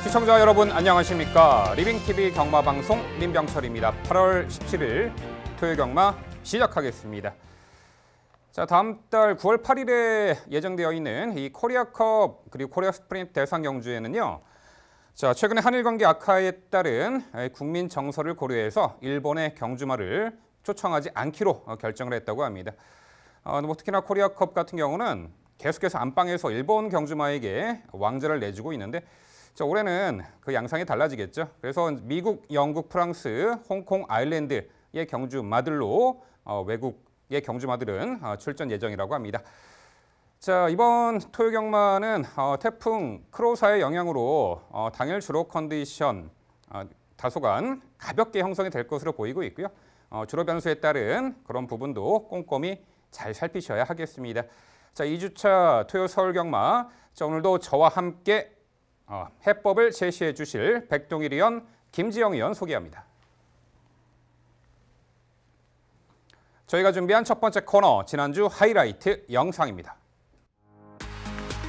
시청자 여러분 안녕하십니까. 리빙TV 경마방송 민병철입니다. 8월 17일 토요 경마 시작하겠습니다. 자, 다음 달 9월 8일에 예정되어 있는 이 코리아컵 그리고 코리아 스프린트 대상 경주에는요. 자, 최근에 한일 관계 악화에 따른 국민 정서를 고려해서 일본의 경주마를 초청하지 않기로 결정을 했다고 합니다. 특히나 코리아컵 같은 경우는 계속해서 안방에서 일본 경주마에게 왕좌를 내주고 있는데 자, 올해는 그 양상이 달라지겠죠. 그래서 미국, 영국, 프랑스, 홍콩, 아일랜드의 경주마들로 외국의 경주마들은 출전 예정이라고 합니다. 자, 이번 토요 경마는 태풍 크로사의 영향으로 당일 주로 컨디션 다소간 가볍게 형성이 될 것으로 보이고 있고요. 주로 변수에 따른 그런 부분도 꼼꼼히 잘 살피셔야 하겠습니다. 자, 2주차 토요 서울 경마. 자, 오늘도 저와 함께 해법을 제시해 주실 백동일 의원, 김지영 의원 소개합니다. 저희가 준비한 첫 번째 코너, 지난주 하이라이트 영상입니다.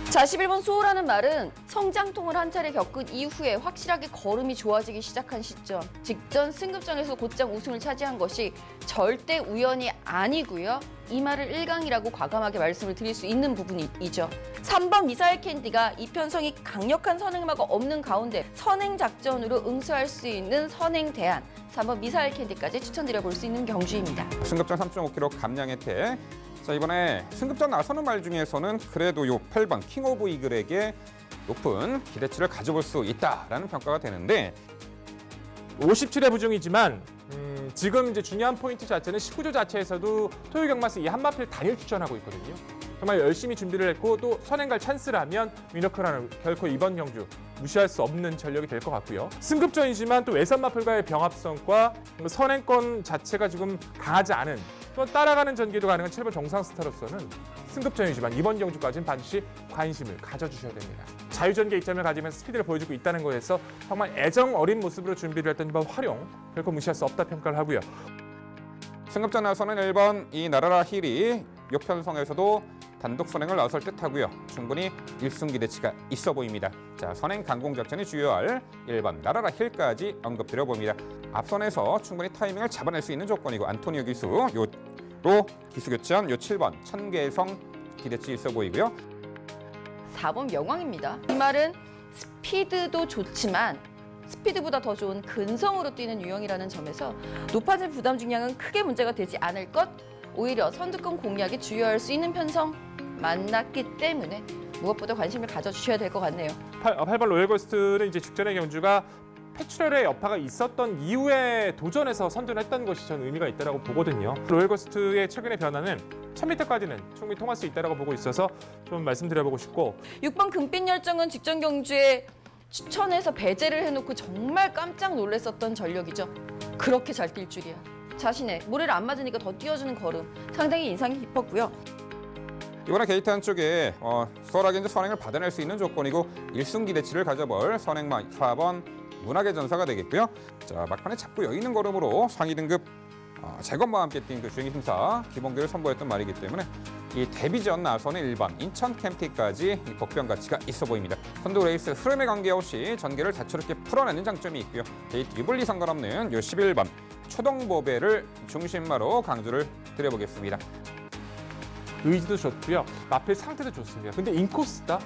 자, 11번 수호라는 말은 성장통을 한 차례 겪은 이후에 확실하게 걸음이 좋아지기 시작한 시점, 직전 승급전에서 곧장 우승을 차지한 것이 절대 우연이 아니고요. 이 말을 1강이라고 과감하게 말씀을 드릴 수 있는 부분이죠. 3번 미사일 캔디가 이편성이 강력한 선행마가 없는 가운데 선행 작전으로 응수할 수 있는 선행 대안, 3번 미사일 캔디까지 추천드려 볼 수 있는 경주입니다. 승급전 3.5kg 감량 혜택. 자, 이번에 승급전 나서는 말 중에서는 그래도 요 8번 킹 오브 이글에게 높은 기대치를 가져볼 수 있다라는 평가가 되는데 57회 부중이지만 지금 이제 중요한 포인트 자체는 19조 자체에서도 토요 경마스 이 한마필 단일 추천하고 있거든요. 정말 열심히 준비를 했고 또 선행 갈 찬스라면 미너크라는 결코 이번 경주 무시할 수 없는 전력이 될 것 같고요. 승급전이지만 또 외선 마필과의 병합성과 선행권 자체가 지금 강하지 않은 또 따라가는 전개도 가능한 7번 정상스타로서는 승급전이지만 이번 경주까지는 반드시 관심을 가져주셔야 됩니다. 자유전개 이점을 가지면서 스피드를 보여주고 있다는 것에서 정말 애정 어린 모습으로 준비를 했던 이번 활용 결코 무시할 수 없다 평가를 하고요. 승급전 나서는 1번 이 나라라 힐이 요편성에서도 단독 선행을 나설 듯하고요. 충분히 1승 기대치가 있어 보입니다. 자, 선행 강공 작전이 주요할 1번 나라라 힐까지 언급드려봅니다. 앞선에서 충분히 타이밍을 잡아낼 수 있는 조건이고 안토니오 기수, 요로 기수 교전, 요 7번 천계성 기대치 있어 보이고요. 4번 명왕입니다. 이 말은 스피드도 좋지만 스피드보다 더 좋은 근성으로 뛰는 유형이라는 점에서 높아진 부담 중량은 크게 문제가 되지 않을 것, 오히려 선두권 공략이 주요할 수 있는 편성 만났기 때문에 무엇보다 관심을 가져주셔야 될 것 같네요. 8번 로열고스트는 이제 직전의 경주가 패출혈의 여파가 있었던 이후에 도전해서 선두를 했던 것이 저는 의미가 있다고 보거든요. 로열고스트의 최근의 변화는 1000m까지는 충분히 통할 수 있다고 보고 있어서 좀 말씀드려보고 싶고 6번 금빛 열정은 직전 경주에 추천해서 배제를 해놓고 정말 깜짝 놀랐었던 전력이죠. 그렇게 잘 뛸 줄이야. 자신의 모래를 안 맞으니까 더 띄워주는 걸음 상당히 인상이 깊었고요. 이번에 게이트 한쪽에 수월하게 이제 선행을 받아낼 수 있는 조건이고 1승 기대치를 가져볼 선행마 4번 문학의 전사가 되겠고요. 자, 막판에 자꾸 여유 있는 걸음으로 상위 등급 재건마와 함께 뛴 그 주행기 심사 기본기를 선보였던 말이기 때문에 이 데뷔전 나서는 1번 인천 캠티까지 복병 가치가 있어 보입니다. 선두 레이스 흐름에 관계없이 전개를 다채롭게 풀어내는 장점이 있고요. 게이트 유불리 상관없는 요 11번 초동보배를 중심마로 강조를 드려보겠습니다. 의지도 좋고요. 마필 상태도 좋습니다. 근데 인코스다?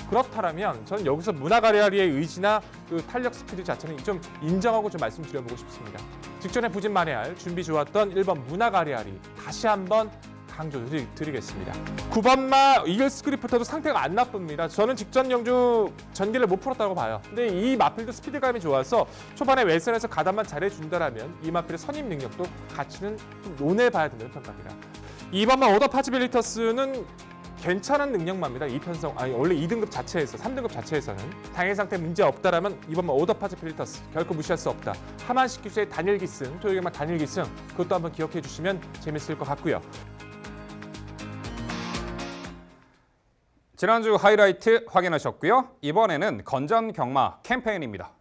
그렇다면 저는 여기서 문화가리아리의 의지나 그 탄력 스피드 자체는 좀 인정하고 좀 말씀드려보고 싶습니다. 직전에 부진만회할 준비 좋았던 1번 문화가리아리 다시 한번 강조드리겠습니다. 9번마 이글스크리프터도 상태가 안 나쁩니다. 저는 직전 경주 전개를 못 풀었다고 봐요. 근데 이 마필도 스피드감이 좋아서 초반에 외선에서 가담만 잘해준다면 이 마필의 선임 능력도 가치는 좀 논해봐야 된다는 평가입니다. 2번마 오더 파지빌리터스는 괜찮은 능력마입니다. 이편성 원래 2등급 자체에서 3등급 자체에서는 당일 상태 문제 없다라면 2번마 오더 파지빌리터스 결코 무시할 수 없다. 하만식 기수의 단일 기승, 토요일마 단일 기승 그것도 한번 기억해 주시면 재밌을 것 같고요. 지난주 하이라이트 확인하셨고요. 이번에는 건전 경마 캠페인입니다.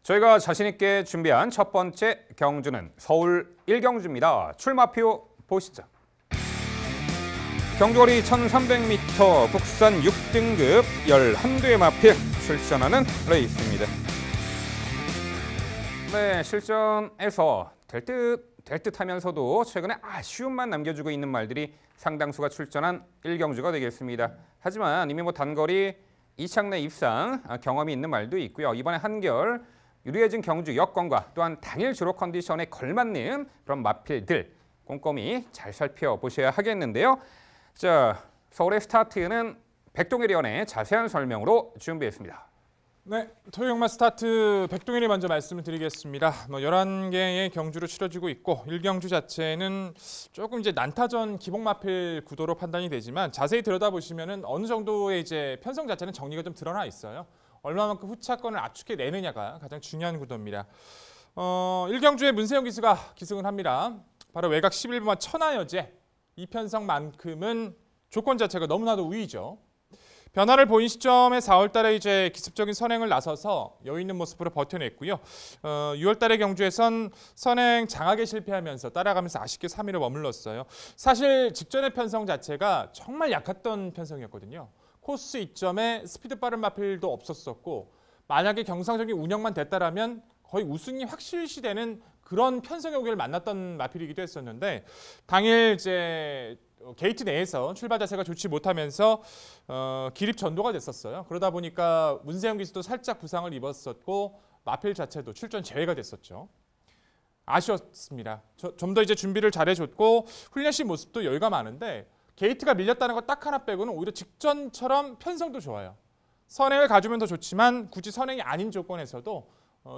저희가 자신 있게 준비한 첫 번째 경주는 서울 1경주입니다. 출마표 보시죠. 경주거리 1300m 국산 6등급 11대의 마필 출전하는 레이스입니다. 네, 실전에서 될 듯 하면서도 최근에 아쉬움만 남겨주고 있는 말들이 상당수가 출전한 1경주가 되겠습니다. 하지만 이미 단거리 2창 내 입상 경험이 있는 말도 있고요. 이번에 한결 유리해진 경주 여건과 또한 당일 주로 컨디션에 걸맞는 그런 마필들 꼼꼼히 잘 살펴보셔야 하겠는데요. 자, 서울의 스타트는 백동일 위원의 자세한 설명으로 준비했습니다. 네, 토요경마 스타트 백동일이 먼저 말씀을 드리겠습니다. 11개의 경주로 치러지고 있고 1경주 자체는 조금 이제 난타전 기복마필 구도로 판단이 되지만 자세히 들여다보시면은 어느 정도의 이제 편성 자체는 정리가 좀 드러나 있어요. 얼마만큼 후차권을 압축해 내느냐가 가장 중요한 구도입니다. 1경주에 문세영 기수가 기승을 합니다. 바로 외곽 11번마 천하여제 이 편성만큼은 조건 자체가 너무나도 우위죠. 변화를 보인 시점에 4월 달에 이제 기습적인 선행을 나서서 여유 있는 모습으로 버텨냈고요. 6월 달에 경주에선 선행 장악에 실패하면서 따라가면서 아쉽게 3위로 머물렀어요. 사실 직전의 편성 자체가 정말 약했던 편성이었거든요. 코스 이점에 스피드 빠른 마필도 없었었고 만약에 경상적인 운영만 됐다라면 거의 우승이 확실시되는 그런 편성의 우위를 만났던 마필이기도 했었는데 당일 이제 게이트 내에서 출발 자세가 좋지 못하면서 기립 전도가 됐었어요. 그러다 보니까 문세영 기수도 살짝 부상을 입었었고 마필 자체도 출전 제외가 됐었죠. 아쉬웠습니다. 좀 더 이제 준비를 잘해줬고 훈련실 모습도 여유가 많은데 게이트가 밀렸다는 거 딱 하나 빼고는 오히려 직전처럼 편성도 좋아요. 선행을 가주면 더 좋지만 굳이 선행이 아닌 조건에서도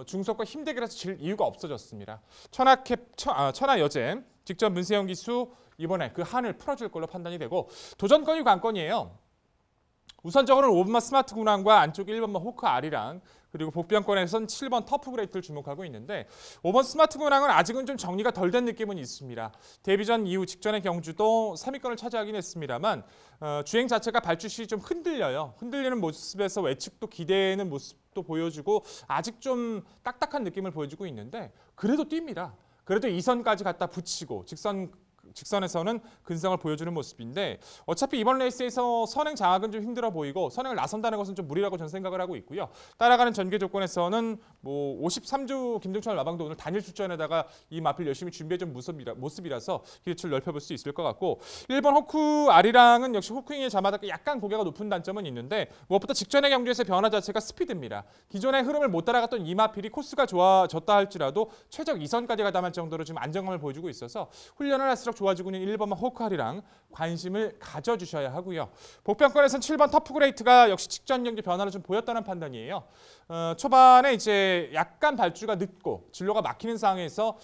중속과 힘대결에서 질 이유가 없어졌습니다. 천하여제 직전 문세영 기수 이번에 그 한을 풀어줄 걸로 판단이 되고 도전권이 관건이에요. 우선적으로는 5번마 스마트 군왕과 안쪽 1번마 호크 아리랑 그리고 복병권에선 7번 터프 그레이트를 주목하고 있는데 5번 스마트 군왕은 아직은 좀 정리가 덜 된 느낌은 있습니다. 데뷔전 이후 직전의 경주도 3위권을 차지하긴 했습니다만 주행 자체가 발주시 좀 흔들려요. 흔들리는 모습에서 외측도 기대는 모습도 보여주고 아직 좀 딱딱한 느낌을 보여주고 있는데 그래도 뜁니다. 그래도 2선까지 갖다 붙이고 직선에서는 근성을 보여주는 모습인데 어차피 이번 레이스에서 선행 장악은 좀 힘들어 보이고 선행을 나선다는 것은 좀 무리라고 저는 생각을 하고 있고요. 따라가는 전개 조건에서는 53주 김동철 마방도 오늘 단일 출전에다가 이 마필 열심히 준비해준 모습이라서 기대치를 넓혀볼 수 있을 것 같고 1번 호크 아리랑은 역시 호크윙의 자마다 약간 고개가 높은 단점은 있는데 무엇보다 직전의 경주에서 변화 자체가 스피드입니다. 기존의 흐름을 못 따라갔던 이 마필이 코스가 좋아졌다 할지라도 최적 2선까지 가담할 정도로 지금 안정감을 보여주고 있어서 훈련을 할수록 좋아지고 있는 1번만 호크아리랑 관심을 가져주셔야 하고요. 복병권에서는 7번 터프 그레이트가 역시 직전 경기 변화를 좀 보였다는 판단이에요. 초반에 이제 약간 발주가 늦고 진로가 막히는 상황에서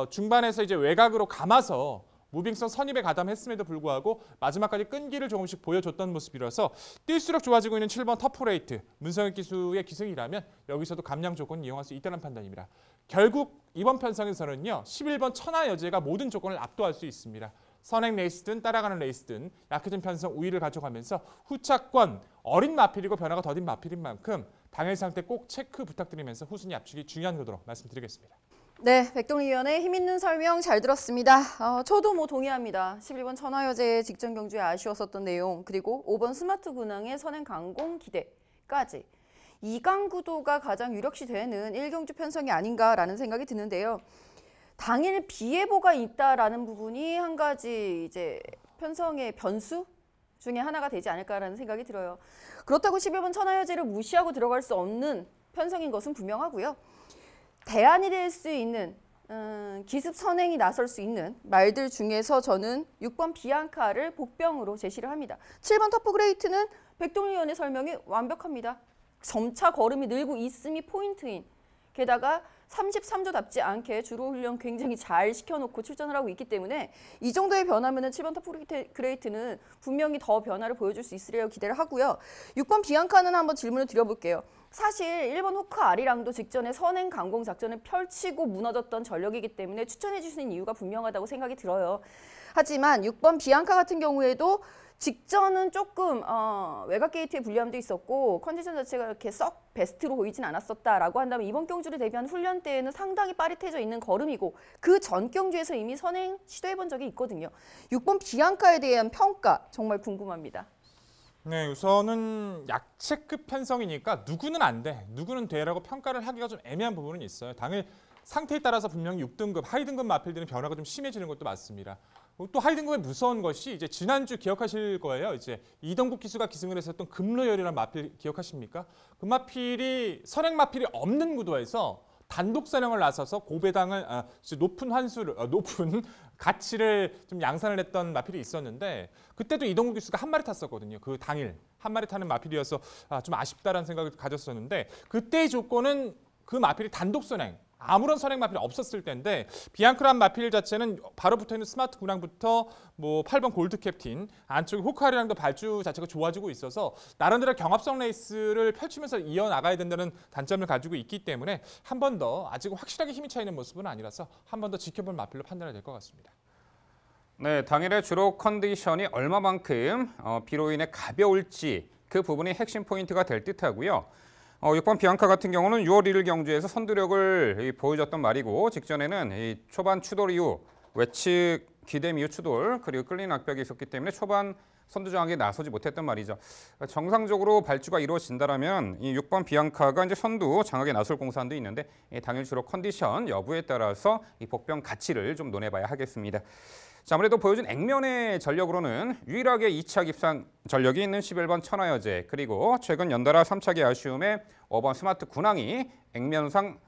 중반에서 이제 외곽으로 감아서 무빙성 선입에 가담했음에도 불구하고 마지막까지 끈기를 조금씩 보여줬던 모습이라서 뛸수록 좋아지고 있는 7번 터프레이트 문성혁 기수의 기승이라면 여기서도 감량 조건을 이용할 수 있다는 판단입니다. 결국 이번 편성에서는요 11번 천하여제가 모든 조건을 압도할 수 있습니다. 선행 레이스든 따라가는 레이스든 약해진 편성 우위를 가져가면서 후차권 어린 마필이고 변화가 더딘 마필인 만큼 당일 상태 꼭 체크 부탁드리면서 후순위 압축이 중요한 거도록 말씀드리겠습니다. 네, 백동희 위원의 힘있는 설명 잘 들었습니다. 저도 동의합니다. 11번 천하여제의 직전 경주에 아쉬웠었던 내용 그리고 5번 스마트 군왕의 선행 강공 기대까지 2강 구도가 가장 유력시 되는 1경주 편성이 아닌가라는 생각이 드는데요. 당일 비예보가 있다라는 부분이 한 가지 이제 편성의 변수 중에 하나가 되지 않을까라는 생각이 들어요. 그렇다고 11번 천하여제를 무시하고 들어갈 수 없는 편성인 것은 분명하고요. 대안이 될 수 있는 기습 선행이 나설 수 있는 말들 중에서 저는 6번 비앙카를 복병으로 제시를 합니다. 7번 터프 그레이트는 백동희 의원의 설명이 완벽합니다. 점차 걸음이 늘고 있음이 포인트인 게다가 33조답지 않게 주로 훈련 굉장히 잘 시켜놓고 출전을 하고 있기 때문에 이 정도의 변화면은 7번 터프 그레이트는 분명히 더 변화를 보여줄 수 있으리라고 기대를 하고요. 6번 비앙카는 한번 질문을 드려볼게요. 사실 1번 호크 아리랑도 직전에 선행 강공 작전을 펼치고 무너졌던 전력이기 때문에 추천해 주시는 이유가 분명하다고 생각이 들어요. 하지만 6번 비앙카 같은 경우에도 직전은 조금 외곽 게이트의 불리함도 있었고 컨디션 자체가 이렇게 썩 베스트로 보이진 않았었다라고 한다면 이번 경주를 대비한 훈련 때에는 상당히 빠릿해져 있는 걸음이고 그 전 경주에서 이미 선행 시도해본 적이 있거든요. 6번 비앙카에 대한 평가 정말 궁금합니다. 네, 우선은 약체급 편성이니까 누구는 안 돼, 누구는 돼라고 평가를 하기가 좀 애매한 부분은 있어요. 당일 상태에 따라서 분명히 6등급, 하위 등급 마필들은 변화가 좀 심해지는 것도 맞습니다. 또 하위 등급의 무서운 것이 이제 지난주 기억하실 거예요. 이제 이동국 기수가 기승을 했었던 금로열이라는 마필 기억하십니까? 그 마필이 선행 마필이 없는 구도에서 단독 선행을 나서서 고배당을 높은 환수를 높은 가치를 좀 양산을 했던 마필이 있었는데 그때도 이동국 기수가 한 마리 탔었거든요. 그 당일 한 마리 타는 마필이어서 좀 아쉽다라는 생각을 가졌었는데 그때의 조건은 그 마필이 단독 선행 아무런 선행 마필이 없었을 때인데 비앙크란 마필 자체는 바로 붙어있는 스마트 군항부터 뭐 8번 골드 캡틴 안쪽에 호크아리랑도 발주 자체가 좋아지고 있어서 나름대로 경합성 레이스를 펼치면서 이어나가야 된다는 단점을 가지고 있기 때문에 한 번 더 아직 확실하게 힘이 차이는 모습은 아니라서 한 번 더 지켜볼 마필로 판단해야 될 것 같습니다. 네, 당일의 주로 컨디션이 얼마만큼 비로 인해 가벼울지 그 부분이 핵심 포인트가 될 듯하고요. 6번 비앙카 같은 경우는 6월 1일 경주에서 선두력을 보여줬던 말이고 직전에는 이 초반 추돌 이후 외측 기댐 이후 추돌 그리고 끌린 악벽이 있었기 때문에 초반 선두 장악에 나서지 못했던 말이죠. 정상적으로 발주가 이루어진다라면 이 6번 비앙카가 이제 선두 장악에 나설 공산도 있는데 당일 주로 컨디션 여부에 따라서 이 복병 가치를 좀 논해봐야 하겠습니다. 자, 아무래도 보여준 액면의 전력으로는 유일하게 2차 입상 전력이 있는 11번 천하여제 그리고 최근 연달아 3차기 아쉬움에 5번 스마트 군항이 액면상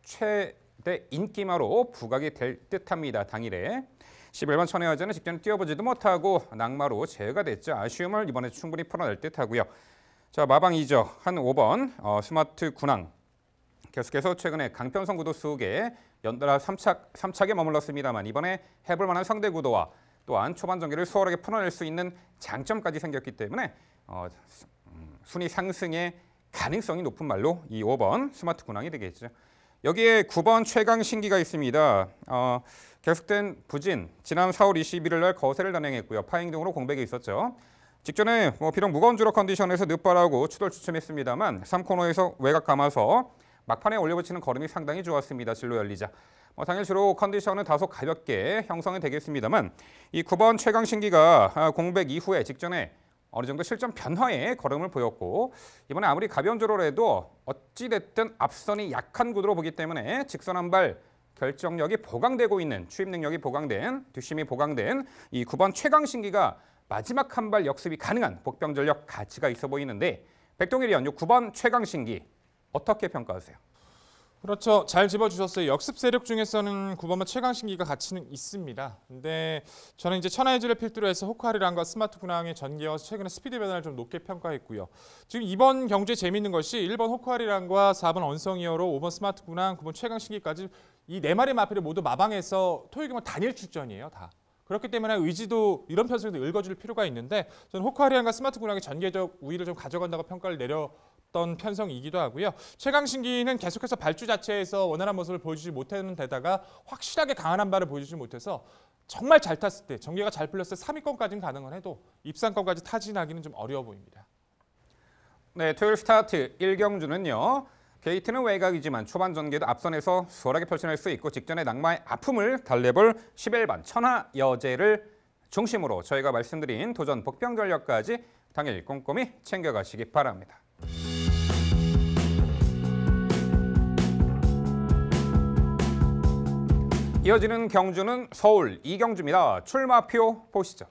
최대 인기마로 부각이 될 듯합니다. 당일에 11번 천하여제는 직전에 뛰어보지도 못하고 낙마로 제외가 됐죠. 아쉬움을 이번에 충분히 풀어낼 듯하고요. 자, 마방 2죠. 한 5번 스마트 군항 계속해서 최근에 강편성 구도 속에 연달아 3착에 머물렀습니다만 이번에 해볼 만한 상대 구도와 또한 초반 전개를 수월하게 풀어낼 수 있는 장점까지 생겼기 때문에 순위 상승의 가능성이 높은 말로 이 5번 스마트 군항이 되겠죠. 여기에 9번 최강 신기가 있습니다. 계속된 부진, 지난 4월 21일 날 거세를 단행했고요. 파행 등으로 공백이 있었죠. 직전에 비록 무거운 주로 컨디션에서 늦발하고 추돌 주춤했습니다만 3코너에서 외곽 감아서 막판에 올려붙이는 걸음이 상당히 좋았습니다. 진로 열리자. 당일 주로 컨디션은 다소 가볍게 형성이 되겠습니다만 이 9번 최강 신기가 공백 이후에 직전에 어느 정도 실전 변화의 걸음을 보였고 이번에 아무리 가벼운 주로를 해도 어찌됐든 앞선이 약한 구도로 보기 때문에 직선 한 발 결정력이 보강되고 있는 추입 능력이 보강된 뒷심이 보강된 이 9번 최강 신기가 마지막 한 발 역습이 가능한 복병 전력 가치가 있어 보이는데 백동일이 연유 9번 최강 신기 어떻게 평가하세요? 그렇죠. 잘 짚어주셨어요. 역습 세력 중에서는 9번만 최강신기가 가치는 있습니다. 근데 저는 이제 천하의지를 필두로 해서 호크아리랑과 스마트 군항의 전개와 최근에 스피드 변화를 좀 높게 평가했고요. 지금 이번 경주에 재미있는 것이 1번 호크아리랑과 4번 언성이어로 5번 스마트 군항, 9번 최강신기까지 이 4마리 마필이 모두 마방에서 토요일경은 단일 출전이에요. 다. 그렇기 때문에 의지도 이런 편성도 읽어줄 필요가 있는데 저는 호크아리랑과 스마트 군항의 전개적 우위를 좀 가져간다고 평가를 내렸던 편성이기도 하고요. 최강신기는 계속해서 발주 자체에서 원활한 모습을 보여주지 못하는 데다가 확실하게 강한 한 발을 보여주지 못해서 정말 잘 탔을 때 전개가 잘 풀렸을 때 3위권까지는 가능은 해도 입상권까지 타진하기는 좀 어려워 보입니다. 네, 토요일 스타트 1경주는요. 게이트는 외곽이지만 초반 전개도 앞선에서 수월하게 펼쳐낼 수 있고 직전의 낙마의 아픔을 달래볼 11번 천하여제를 중심으로 저희가 말씀드린 도전 복병 전력까지 당일 꼼꼼히 챙겨가시기 바랍니다. 이어지는 경주는 서울 2경주입니다. 출마표 보시죠.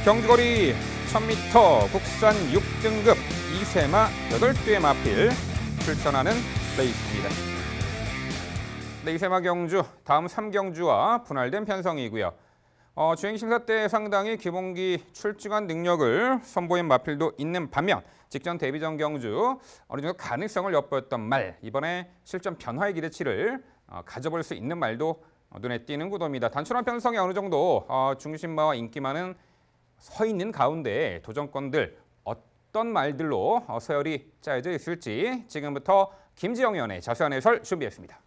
경주거리 1000m 국산 6등급 2세마 8대의 마필 출전하는 레이스입니다. 네, 2세마 경주 다음 3경주와 분할된 편성이고요. 주행심사 때 상당히 기본기 출중한 능력을 선보인 마필도 있는 반면 직전 데뷔전 경주 어느 정도 가능성을 엿보였던 말 이번에 실전 변화의 기대치를 가져볼 수 있는 말도 눈에 띄는 구도입니다. 단순한 편성이 어느 정도 중심마와 인기만은 서 있는 가운데 도전권들 어떤 말들로 서열이 짜여져 있을지 지금부터 김지영 의원의 자세한 해설 준비했습니다.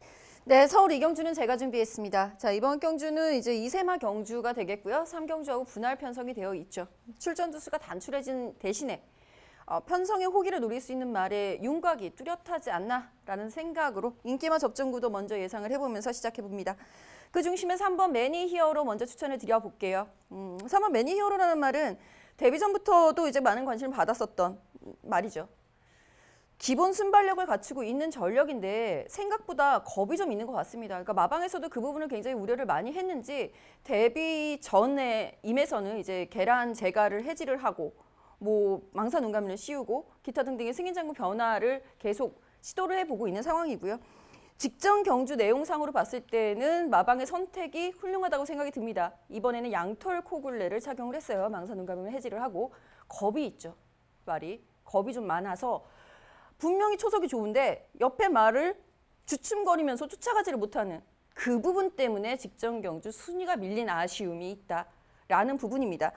네, 서울 이경주는 제가 준비했습니다. 자, 이번 경주는 이제 2세마 경주가 되겠고요. 3경주하고 분할 편성이 되어 있죠. 출전 두수가 단출해진 대신에 편성의 호기를 노릴 수 있는 말에 윤곽이 뚜렷하지 않나라는 생각으로 인기마 접전구도 먼저 예상을 해보면서 시작해봅니다. 그 중심에 3번 매니 히어로 먼저 추천을 드려볼게요. 3번 매니 히어로라는 말은 데뷔 전부터도 이제 많은 관심을 받았었던 말이죠. 기본 순발력을 갖추고 있는 전력인데 생각보다 겁이 좀 있는 것 같습니다. 그러니까 마방에서도 그 부분을 굉장히 우려를 많이 했는지 데뷔 전에 임에서는 이제 계란 제갈을 해지를 하고 뭐 망사 눈감이를 씌우고 기타 등등의 승인 장구 변화를 계속 시도를 해보고 있는 상황이고요. 직전 경주 내용상으로 봤을 때는 마방의 선택이 훌륭하다고 생각이 듭니다. 이번에는 양털 코굴레를 착용을 했어요. 망사 눈감을 해지를 하고 겁이 있죠. 말이 겁이 좀 많아서 분명히 초석이 좋은데 옆에 말을 주춤거리면서 쫓아가지를 못하는 그 부분 때문에 직전 경주 순위가 밀린 아쉬움이 있다라는 부분입니다.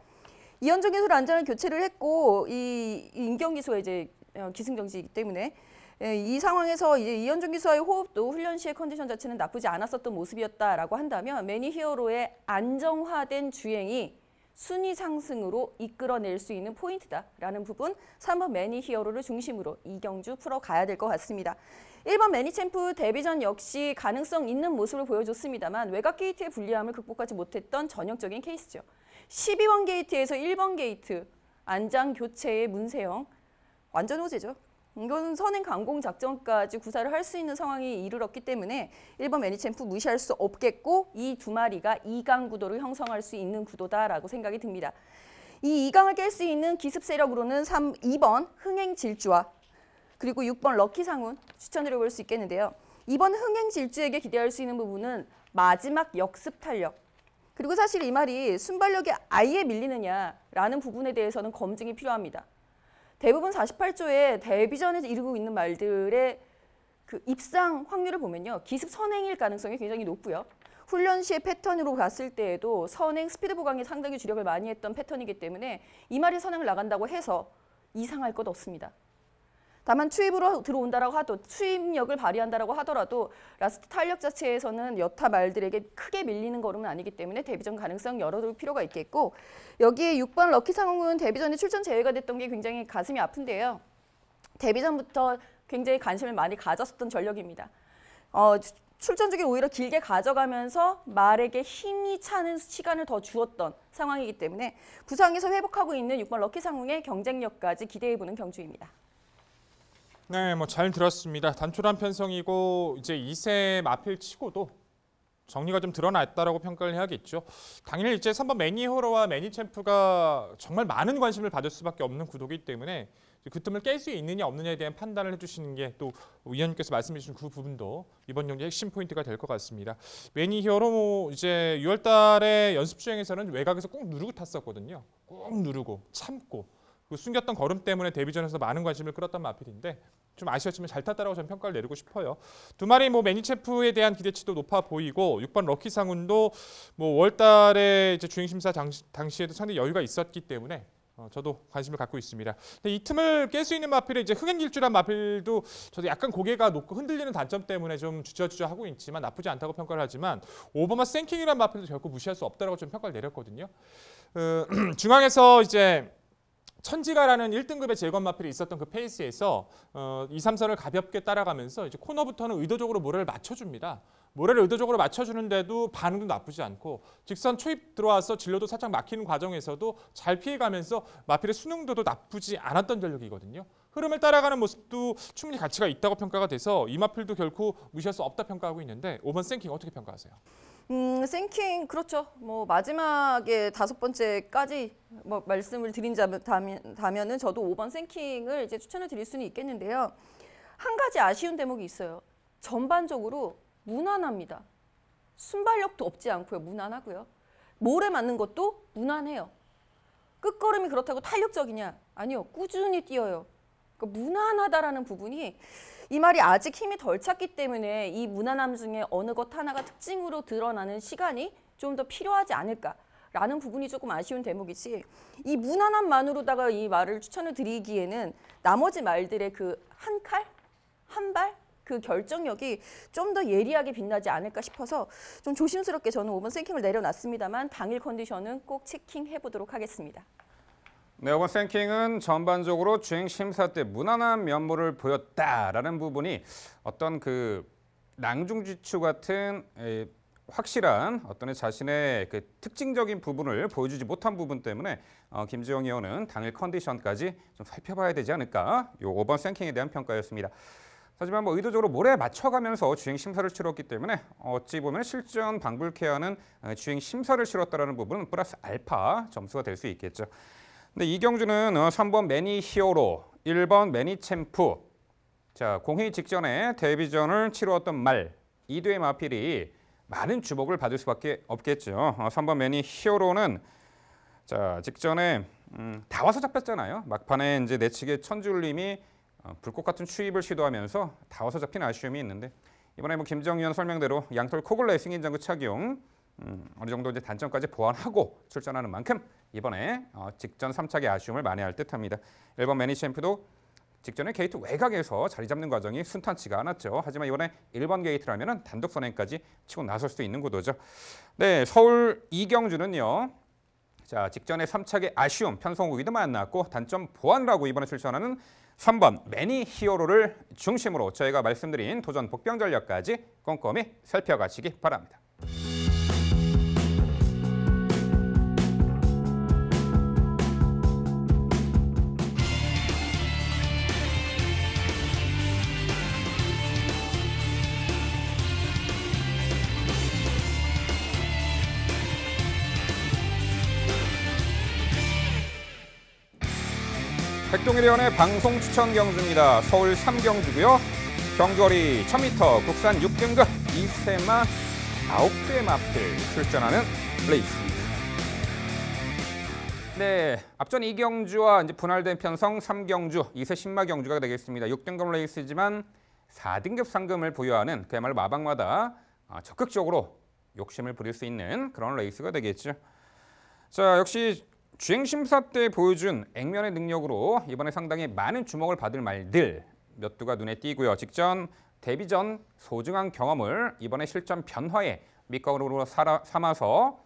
이현정 기수로 안전을 교체를 했고 이 임경 기수가 이제 기승정지이기 때문에 이 상황에서 이제 이현정 기수와의 호흡도 훈련 시의 컨디션 자체는 나쁘지 않았었던 모습이었다라고 한다면 매니 히어로의 안정화된 주행이 순위 상승으로 이끌어낼 수 있는 포인트다라는 부분 3번 매니 히어로를 중심으로 이 경주 풀어가야 될 것 같습니다. 1번 매니 챔프 데뷔전 역시 가능성 있는 모습을 보여줬습니다만 외곽 게이트의 불리함을 극복하지 못했던 전형적인 케이스죠. 12번 게이트에서 1번 게이트 안장 교체의 문세영 완전 호재죠. 이건 선행 강공 작전까지 구사를 할 수 있는 상황이 이르렀기 때문에 1번 매니 챔프 무시할 수 없겠고 이 두 마리가 2강 구도를 형성할 수 있는 구도다라고 생각이 듭니다. 이 2강을 깰 수 있는 기습 세력으로는 2번 흥행 질주와 그리고 6번 럭키 상훈 추천드려 볼 수 있겠는데요. 2번 흥행 질주에게 기대할 수 있는 부분은 마지막 역습 탄력. 그리고 사실 이 말이 순발력이 아예 밀리느냐라는 부분에 대해서는 검증이 필요합니다. 대부분 48조에 데뷔전에 이르고 있는 말들의 그 입상 확률을 보면요. 기습 선행일 가능성이 굉장히 높고요. 훈련 시의 패턴으로 봤을 때에도 선행 스피드 보강에 상당히 주력을 많이 했던 패턴이기 때문에 이 말이 선행을 나간다고 해서 이상할 것 없습니다. 다만 추입으로 들어온다라고 하도 추입력을 발휘한다라고 하더라도 라스트 탄력 자체에서는 여타 말들에게 크게 밀리는 걸음은 아니기 때문에 데뷔전 가능성 열어둘 필요가 있겠고 여기에 6번 럭키 상훈은 데뷔전에 출전 제외가 됐던 게 굉장히 가슴이 아픈데요. 데뷔전부터 굉장히 관심을 많이 가졌었던 전력입니다. 출전 주기를 오히려 길게 가져가면서 말에게 힘이 차는 시간을 더 주었던 상황이기 때문에 부상에서 회복하고 있는 6번 럭키 상훈의 경쟁력까지 기대해보는 경주입니다. 네, 뭐 잘 들었습니다. 단촐한 편성이고 이제 2세 마필 치고도 정리가 좀 드러났다라고 평가를 해야겠죠. 당일 이제 3번 매니 히어로와 매니 챔프가 정말 많은 관심을 받을 수밖에 없는 구도이기 때문에 그 틈을 깰 수 있느냐 없느냐에 대한 판단을 해주시는 게 또 위원님께서 말씀해 주신 그 부분도 이번 경기 핵심 포인트가 될 것 같습니다. 매니 히어로 이제 6월달에 연습 주행에서는 외곽에서 꾹 누르고 탔었거든요. 꾹 누르고 참고 그 숨겼던 걸음 때문에 데뷔전에서 많은 관심을 끌었던 마필인데 좀 아쉬웠지만 잘 탔다라고 저는 평가를 내리고 싶어요. 두 마리 뭐 매니 챔프에 대한 기대치도 높아 보이고 6번 럭키 상훈도 뭐 5월달에 이제 주행 심사 당시에도 상당히 여유가 있었기 때문에 저도 관심을 갖고 있습니다. 근데 이 틈을 깰 수 있는 마필은 이제 흥행질주란 마필도 저도 약간 고개가 높고 흔들리는 단점 때문에 좀 주저주저 하고 있지만 나쁘지 않다고 평가를 하지만 오버마 생킹이란 마필도 결코 무시할 수 없다라고 좀 평가를 내렸거든요. 중앙에서 이제 천지가라는 1등급의 재건 마필이 있었던 그 페이스에서 2, 3선을 가볍게 따라가면서 이제 코너부터는 의도적으로 모래를 맞춰줍니다. 모래를 의도적으로 맞춰주는데도 반응도 나쁘지 않고 직선 초입 들어와서 진로도 살짝 막히는 과정에서도 잘 피해가면서 마필의 수능도도 나쁘지 않았던 전력이거든요. 흐름을 따라가는 모습도 충분히 가치가 있다고 평가가 돼서 이 마필도 결코 무시할 수 없다 평가하고 있는데 5번 생킹 어떻게 평가하세요? 생킹 그렇죠. 뭐 마지막에 5번째까지 뭐 말씀을 드린다면은 저도 5번 생킹을 이제 추천을 드릴 수는 있겠는데요. 한 가지 아쉬운 대목이 있어요. 전반적으로 무난합니다. 순발력도 없지 않고요. 무난하고요. 모래 맞는 것도 무난해요. 끝걸음이 그렇다고 탄력적이냐? 아니요. 꾸준히 뛰어요. 그러니까 무난하다라는 부분이 이 말이 아직 힘이 덜 찼기 때문에 이 무난함 중에 어느 것 하나가 특징으로 드러나는 시간이 좀 더 필요하지 않을까라는 부분이 조금 아쉬운 대목이지 이 무난함만으로다가 이 말을 추천을 드리기에는 나머지 말들의 그 한 칼, 한 발, 그 결정력이 좀 더 예리하게 빛나지 않을까 싶어서 좀 조심스럽게 저는 5번 싱킹을 내려놨습니다만 당일 컨디션은 꼭 체킹해 보도록 하겠습니다. 네, 5번 싱킹은 전반적으로 주행 심사 때 무난한 면모를 보였다라는 부분이 어떤 그 낭중지추 같은 확실한 어떤 자신의 그 특징적인 부분을 보여주지 못한 부분 때문에 김지영 의원은 당일 컨디션까지 좀 살펴봐야 되지 않을까, 요 5번 싱킹에 대한 평가였습니다. 하지만 뭐 의도적으로 몰에 맞춰가면서 주행 심사를 치렀기 때문에 어찌 보면 실전 방불케 하는 주행 심사를 치렀다라는 부분은 플러스 알파 점수가 될 수 있겠죠. 근데 이경주는 3번 매니 히어로, 1번 매니 챔프. 자, 공회 직전에 데뷔전을 치루었던 말, 이 대 마필이 많은 주목을 받을 수밖에 없겠죠. 3번 매니 히어로는 자, 직전에 다 와서 잡혔잖아요. 막판에 이제 내측의 천주울님이 불꽃 같은 추입을 시도하면서 다 와서 잡힌 아쉬움이 있는데 이번에 뭐 김정 의원 설명대로 양털 코글레 승인 장구 착용 어느 정도 이제 단점까지 보완하고 출전하는 만큼 이번에 직전 3착의 아쉬움을 만회할 듯합니다. 1번 매니 챔프도 직전에 게이트 외곽에서 자리 잡는 과정이 순탄치가 않았죠. 하지만 이번에 1번 게이트라면 단독 선행까지 치고 나설 수 있는 구도죠. 네, 서울 이경주는요. 자, 직전에 3착의 아쉬움, 편성우 위드 만났고 단점 보완이라고 이번에 출전하는 3번 매니 히어로를 중심으로 저희가 말씀드린 도전 복병 전략까지 꼼꼼히 살펴가시기 바랍니다. 백동일의원의 방송 추천 경주입니다. 서울 3경주고요. 경주거리 1000m, 국산 6등급 2세마 9대 마필 출전하는 레이스입니다. 네, 앞전 2경주와 이제 분할된 편성 3경주, 2세 신마 경주가 되겠습니다. 6등급 레이스지만 4등급 상금을 부여하는 그야말로 마방마다 적극적으로 욕심을 부릴 수 있는 그런 레이스가 되겠죠. 자, 역시 주행심사 때 보여준 액면의 능력으로 이번에 상당히 많은 주목을 받을 말들 몇 두가 눈에 띄고요. 직전 데뷔 전 소중한 경험을 이번에 실전 변화에 밑거름으로 삼아서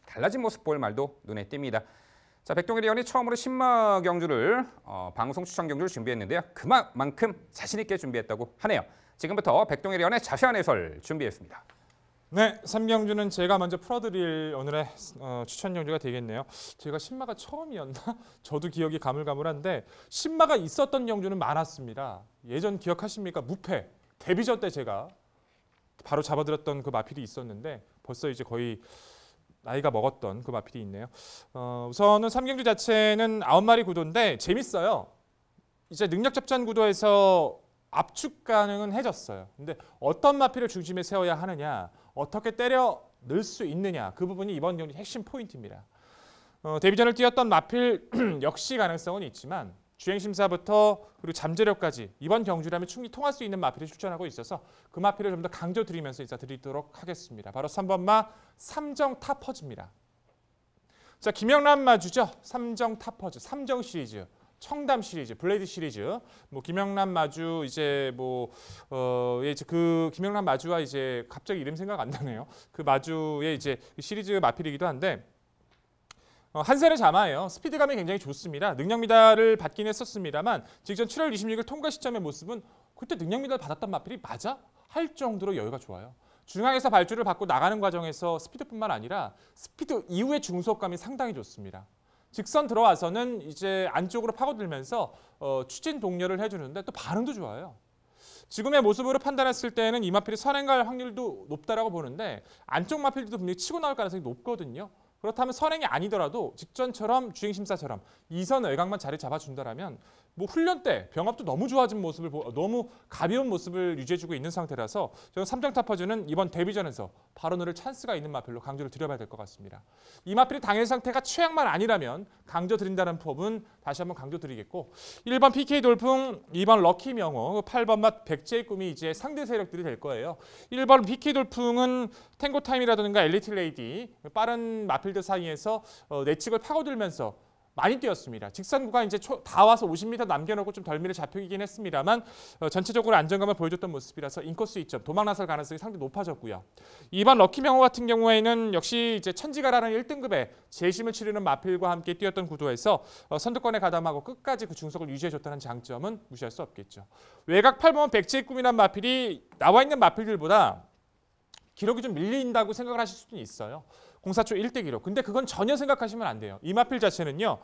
달라진 모습 보일 말도 눈에 띕니다. 자, 백동일 의원이 처음으로 신마 경주를 방송 추천 경주를 준비했는데요. 그만큼 자신 있게 준비했다고 하네요. 지금부터 백동일 의원의 자세한 해설 준비했습니다. 네, 3경주는 제가 먼저 풀어드릴 오늘의 추천 경주가 되겠네요. 제가 신마가 처음이었나? 저도 기억이 가물가물한데 신마가 있었던 경주는 많았습니다. 예전 기억하십니까? 무패, 데뷔전 때 제가 바로 잡아들었던 그 마필이 있었는데 벌써 이제 거의 나이가 먹었던 그 마필이 있네요. 우선은 3경주 자체는 9마리 구도인데 재밌어요. 이제 능력 접전 구도에서 압축 가능은 해졌어요. 근데 어떤 마필을 중심에 세워야 하느냐, 어떻게 때려 넣을 수 있느냐, 그 부분이 이번 경기 핵심 포인트입니다. 데뷔전을 뛰었던 마필 역시 가능성은 있지만 주행심사부터 그리고 잠재력까지 이번 경주라면 충분히 통할 수 있는 마필이 출전하고 있어서 그 마필을 좀 더 강조드리면서 인사드리도록 하겠습니다. 바로 3번마 삼정 타퍼즈입니다. 자, 김영란 마주죠. 삼정 타퍼즈, 삼정 시리즈. 청담 시리즈, 블레이드 시리즈, 뭐 김영란 마주 이제 그 김영란 마주와 이제 갑자기 이름 생각 안 나네요. 그 마주의 이제 시리즈 마필이기도 한데 한세의 자마예요. 스피드감이 굉장히 좋습니다. 능력 미달을 받긴 했었습니다만 직전 7월 26일 통과 시점의 모습은 그때 능력 미달 받았던 마필이 맞아? 할 정도로 여유가 좋아요. 중앙에서 발주를 받고 나가는 과정에서 스피드뿐만 아니라 스피드 이후의 중속감이 상당히 좋습니다. 직선 들어와서는 이제 안쪽으로 파고들면서 추진 동료를 해주는데 또 반응도 좋아요. 지금의 모습으로 판단했을 때는 이 마필이 선행 갈 확률도 높다라고 보는데 안쪽 마필들도 분명히 치고 나올 가능성이 높거든요. 그렇다면 선행이 아니더라도 직전처럼 주행심사처럼 이선 외곽만 자리 잡아준다라면 뭐 훈련 때 병합도 너무 좋아진 모습을 너무 가벼운 모습을 유지해주고 있는 상태라서 저는 삼정 타퍼즈는 이번 데뷔전에서 바로 누를 찬스가 있는 마필로 강조를 드려봐야 될 것 같습니다. 이 마필이 당일 상태가 최악만 아니라면 강조드린다는 법은 다시 한번 강조드리겠고 1번 PK 돌풍, 2번 럭키 명호, 8번 맛 백제의 꿈이 이제 상대 세력들이 될 거예요. 1번 PK 돌풍은 탱고 타임이라든가 엘리트 레이디 빠른 마필들 사이에서 내측을 파고들면서 많이 뛰었습니다. 직선 구간 이제 다 와서 50m 남겨놓고 좀 덜미를 잡히긴 했습니다만 전체적으로 안정감을 보여줬던 모습이라서 인코스 2점 도망 나설 가능성이 상당히 높아졌고요. 이번 럭키명호 같은 경우에는 역시 이제 천지가라는 1등급의 재심을 치르는 마필과 함께 뛰었던 구도에서 선두권에 가담하고 끝까지 그 중속을 유지해줬다는 장점은 무시할 수 없겠죠. 외곽 8번 백지의 꿈이란 마필이 나와 있는 마필들보다 기록이 좀 밀린다고 생각을 하실 수는 있어요. 04초 1대 기록. 근데 그건 전혀 생각하시면 안 돼요. 이 마필 자체는요.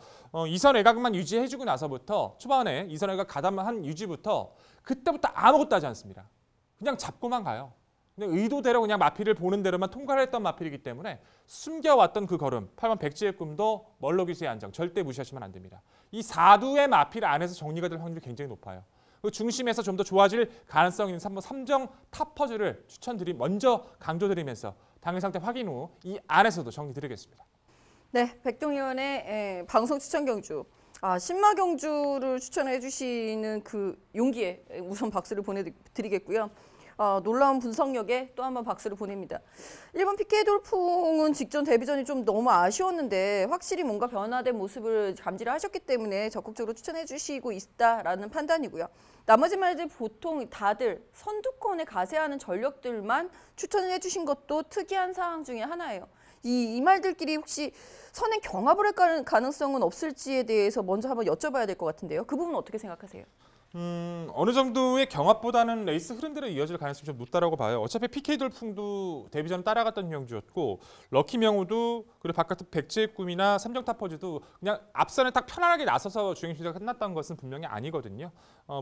이선 외곽만 유지해주고 나서부터 초반에 이선 외곽 가담한 유지부터 그때부터 아무것도 하지 않습니다. 그냥 잡고만 가요. 그냥 의도대로 그냥 마필을 보는 대로만 통과를 했던 마필이기 때문에 숨겨왔던 그 걸음 8번 백지의 꿈도 멀로기수의 안정 절대 무시하시면 안 됩니다. 이 4두의 마필 안에서 정리가 될 확률이 굉장히 높아요. 그 중심에서 좀 더 좋아질 가능성이 있는 3번 3정 탑퍼즈를 먼저 강조드리면서 당일 상태 확인 후 이 안에서도 정리드리겠습니다. 네, 백동의원의 방송 추천 경주. 신마 경주를 추천해 주시는 그 용기에 우선 박수를 보내드리겠고요. 놀라운 분석력에 또 한 번 박수를 보냅니다. 1번 PK 돌풍은 직전 데뷔전이 좀 너무 아쉬웠는데 확실히 뭔가 변화된 모습을 감지를 하셨기 때문에 적극적으로 추천해 주시고 있다라는 판단이고요. 나머지 말들 보통 다들 선두권에 가세하는 전력들만 추천을 해주신 것도 특이한 사항 중에 하나예요. 이 말들끼리 혹시 선행 경합을 할 가능성은 없을지에 대해서 먼저 한번 여쭤봐야 될 것 같은데요. 그 부분은 어떻게 생각하세요? 어느 정도의 경합보다는 레이스 흐름대로 이어질 가능성이 좀 높다라고 봐요. 어차피 PK 돌풍도 데뷔전 따라갔던 경주였고 럭키명호도 그리고 바깥 백지의 꿈이나 삼정타퍼즈도 그냥 앞선에 딱 편안하게 나서서 주행 시대가 끝났던 것은 분명히 아니거든요.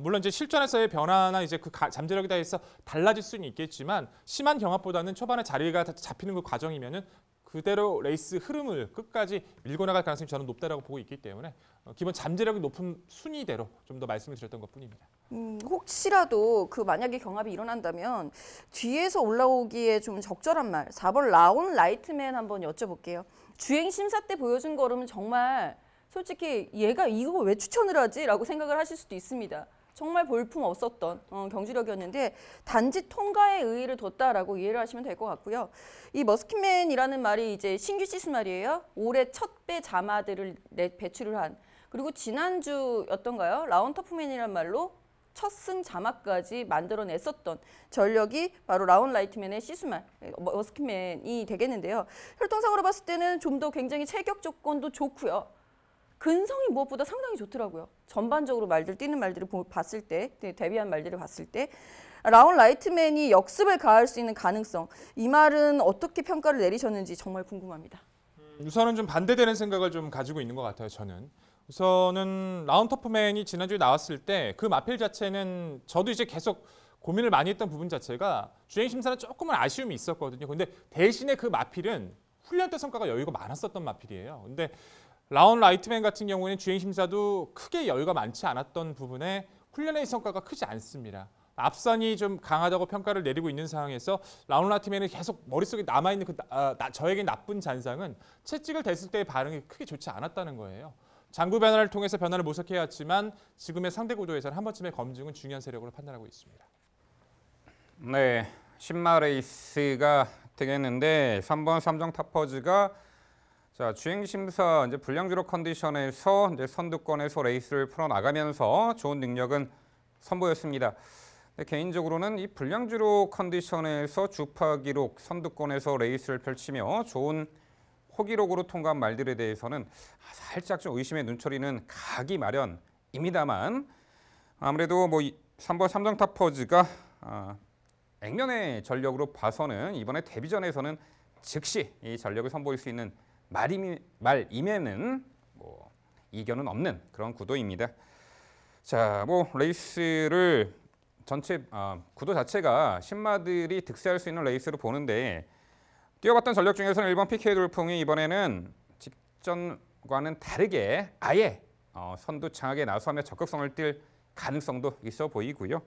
물론 이제 실전에서의 변화나 이제 그 잠재력에 대해서 달라질 수는 있겠지만 심한 경합보다는 초반에 자리가 잡히는 그 과정이면은 그대로 레이스 흐름을 끝까지 밀고 나갈 가능성이 저는 높다라고 보고 있기 때문에 기본 잠재력이 높은 순위대로 좀 더 말씀을 드렸던 것뿐입니다. 혹시라도 그 만약에 경합이 일어난다면 뒤에서 올라오기에 좀 적절한 말 4번 라온 라이트맨 한번 여쭤볼게요. 주행 심사 때 보여준 걸음은 정말 솔직히 얘가 이거 왜 추천을 하지? 라고 생각을 하실 수도 있습니다. 정말 볼품 없었던 경주력이었는데 단지 통과에 의의를 뒀다라고 이해를 하시면 될 것 같고요. 이 머스킷맨이라는 말이 이제 신규 시스 말이에요. 올해 첫 배 자마들을 배출을 한 그리고 지난주였던가요? 라운터프맨이란 말로 첫 승 자마까지 만들어냈었던 전력이 바로 라운 라이트맨의 시스말 머스킷맨이 되겠는데요. 혈통상으로 봤을 때는 좀 더 굉장히 체격 조건도 좋고요. 근성이 무엇보다 상당히 좋더라고요. 전반적으로 뛰는 말들을 봤을 때, 데뷔한 말들을 봤을 때 라운 라이트맨이 역습을 가할 수 있는 가능성, 이 말은 어떻게 평가를 내리셨는지 정말 궁금합니다. 우선은 좀 반대되는 생각을 좀 가지고 있는 것 같아요. 저는. 우선은 라운 터프맨이 지난주에 나왔을 때 그 마필 자체는 저도 이제 계속 고민을 많이 했던 부분 자체가 주행 심사는 조금은 아쉬움이 있었거든요. 근데 대신에 그 마필은 훈련 때 성과가 여유가 많았었던 마필이에요. 근데 라운 라이트맨 같은 경우에는 주행 심사도 크게 여유가 많지 않았던 부분에 훈련의 성과가 크지 않습니다. 앞선이 좀 강하다고 평가를 내리고 있는 상황에서 라운 라이트맨이 계속 머릿속에 남아있는 저에게 나쁜 잔상은 채찍을 댔을 때의 반응이 크게 좋지 않았다는 거예요. 장구 변화를 통해서 변화를 모색해야 했지만 지금의 상대 구도에서는 한 번쯤의 검증은 중요한 세력으로 판단하고 있습니다. 네, 신마 레이스가 되겠는데 3번 삼정타퍼즈가 주행 심사 이제 불량주로 컨디션에서 이제 선두권에서 레이스를 풀어 나가면서 좋은 능력은 선보였습니다. 개인적으로는 이 불량주로 컨디션에서 주파 기록 선두권에서 레이스를 펼치며 좋은 호기록으로 통과한 말들에 대해서는 살짝 좀 의심의 눈초리는 가기 마련입니다만 아무래도 3번 삼정타퍼즈가 액면의 전력으로 봐서는 이번에 데뷔전에서는 즉시 이 전력을 선보일 수 있는 말임에는 이견은 없는 그런 구도입니다. 자, 레이스를 전체 구도 자체가 신마들이 득세할 수 있는 레이스로 보는데 뛰어봤던 전력 중에서는 1번 PK 돌풍이 이번에는 직전과는 다르게 아예 선두 장악에 나서며 적극성을 띨 가능성도 있어 보이고요.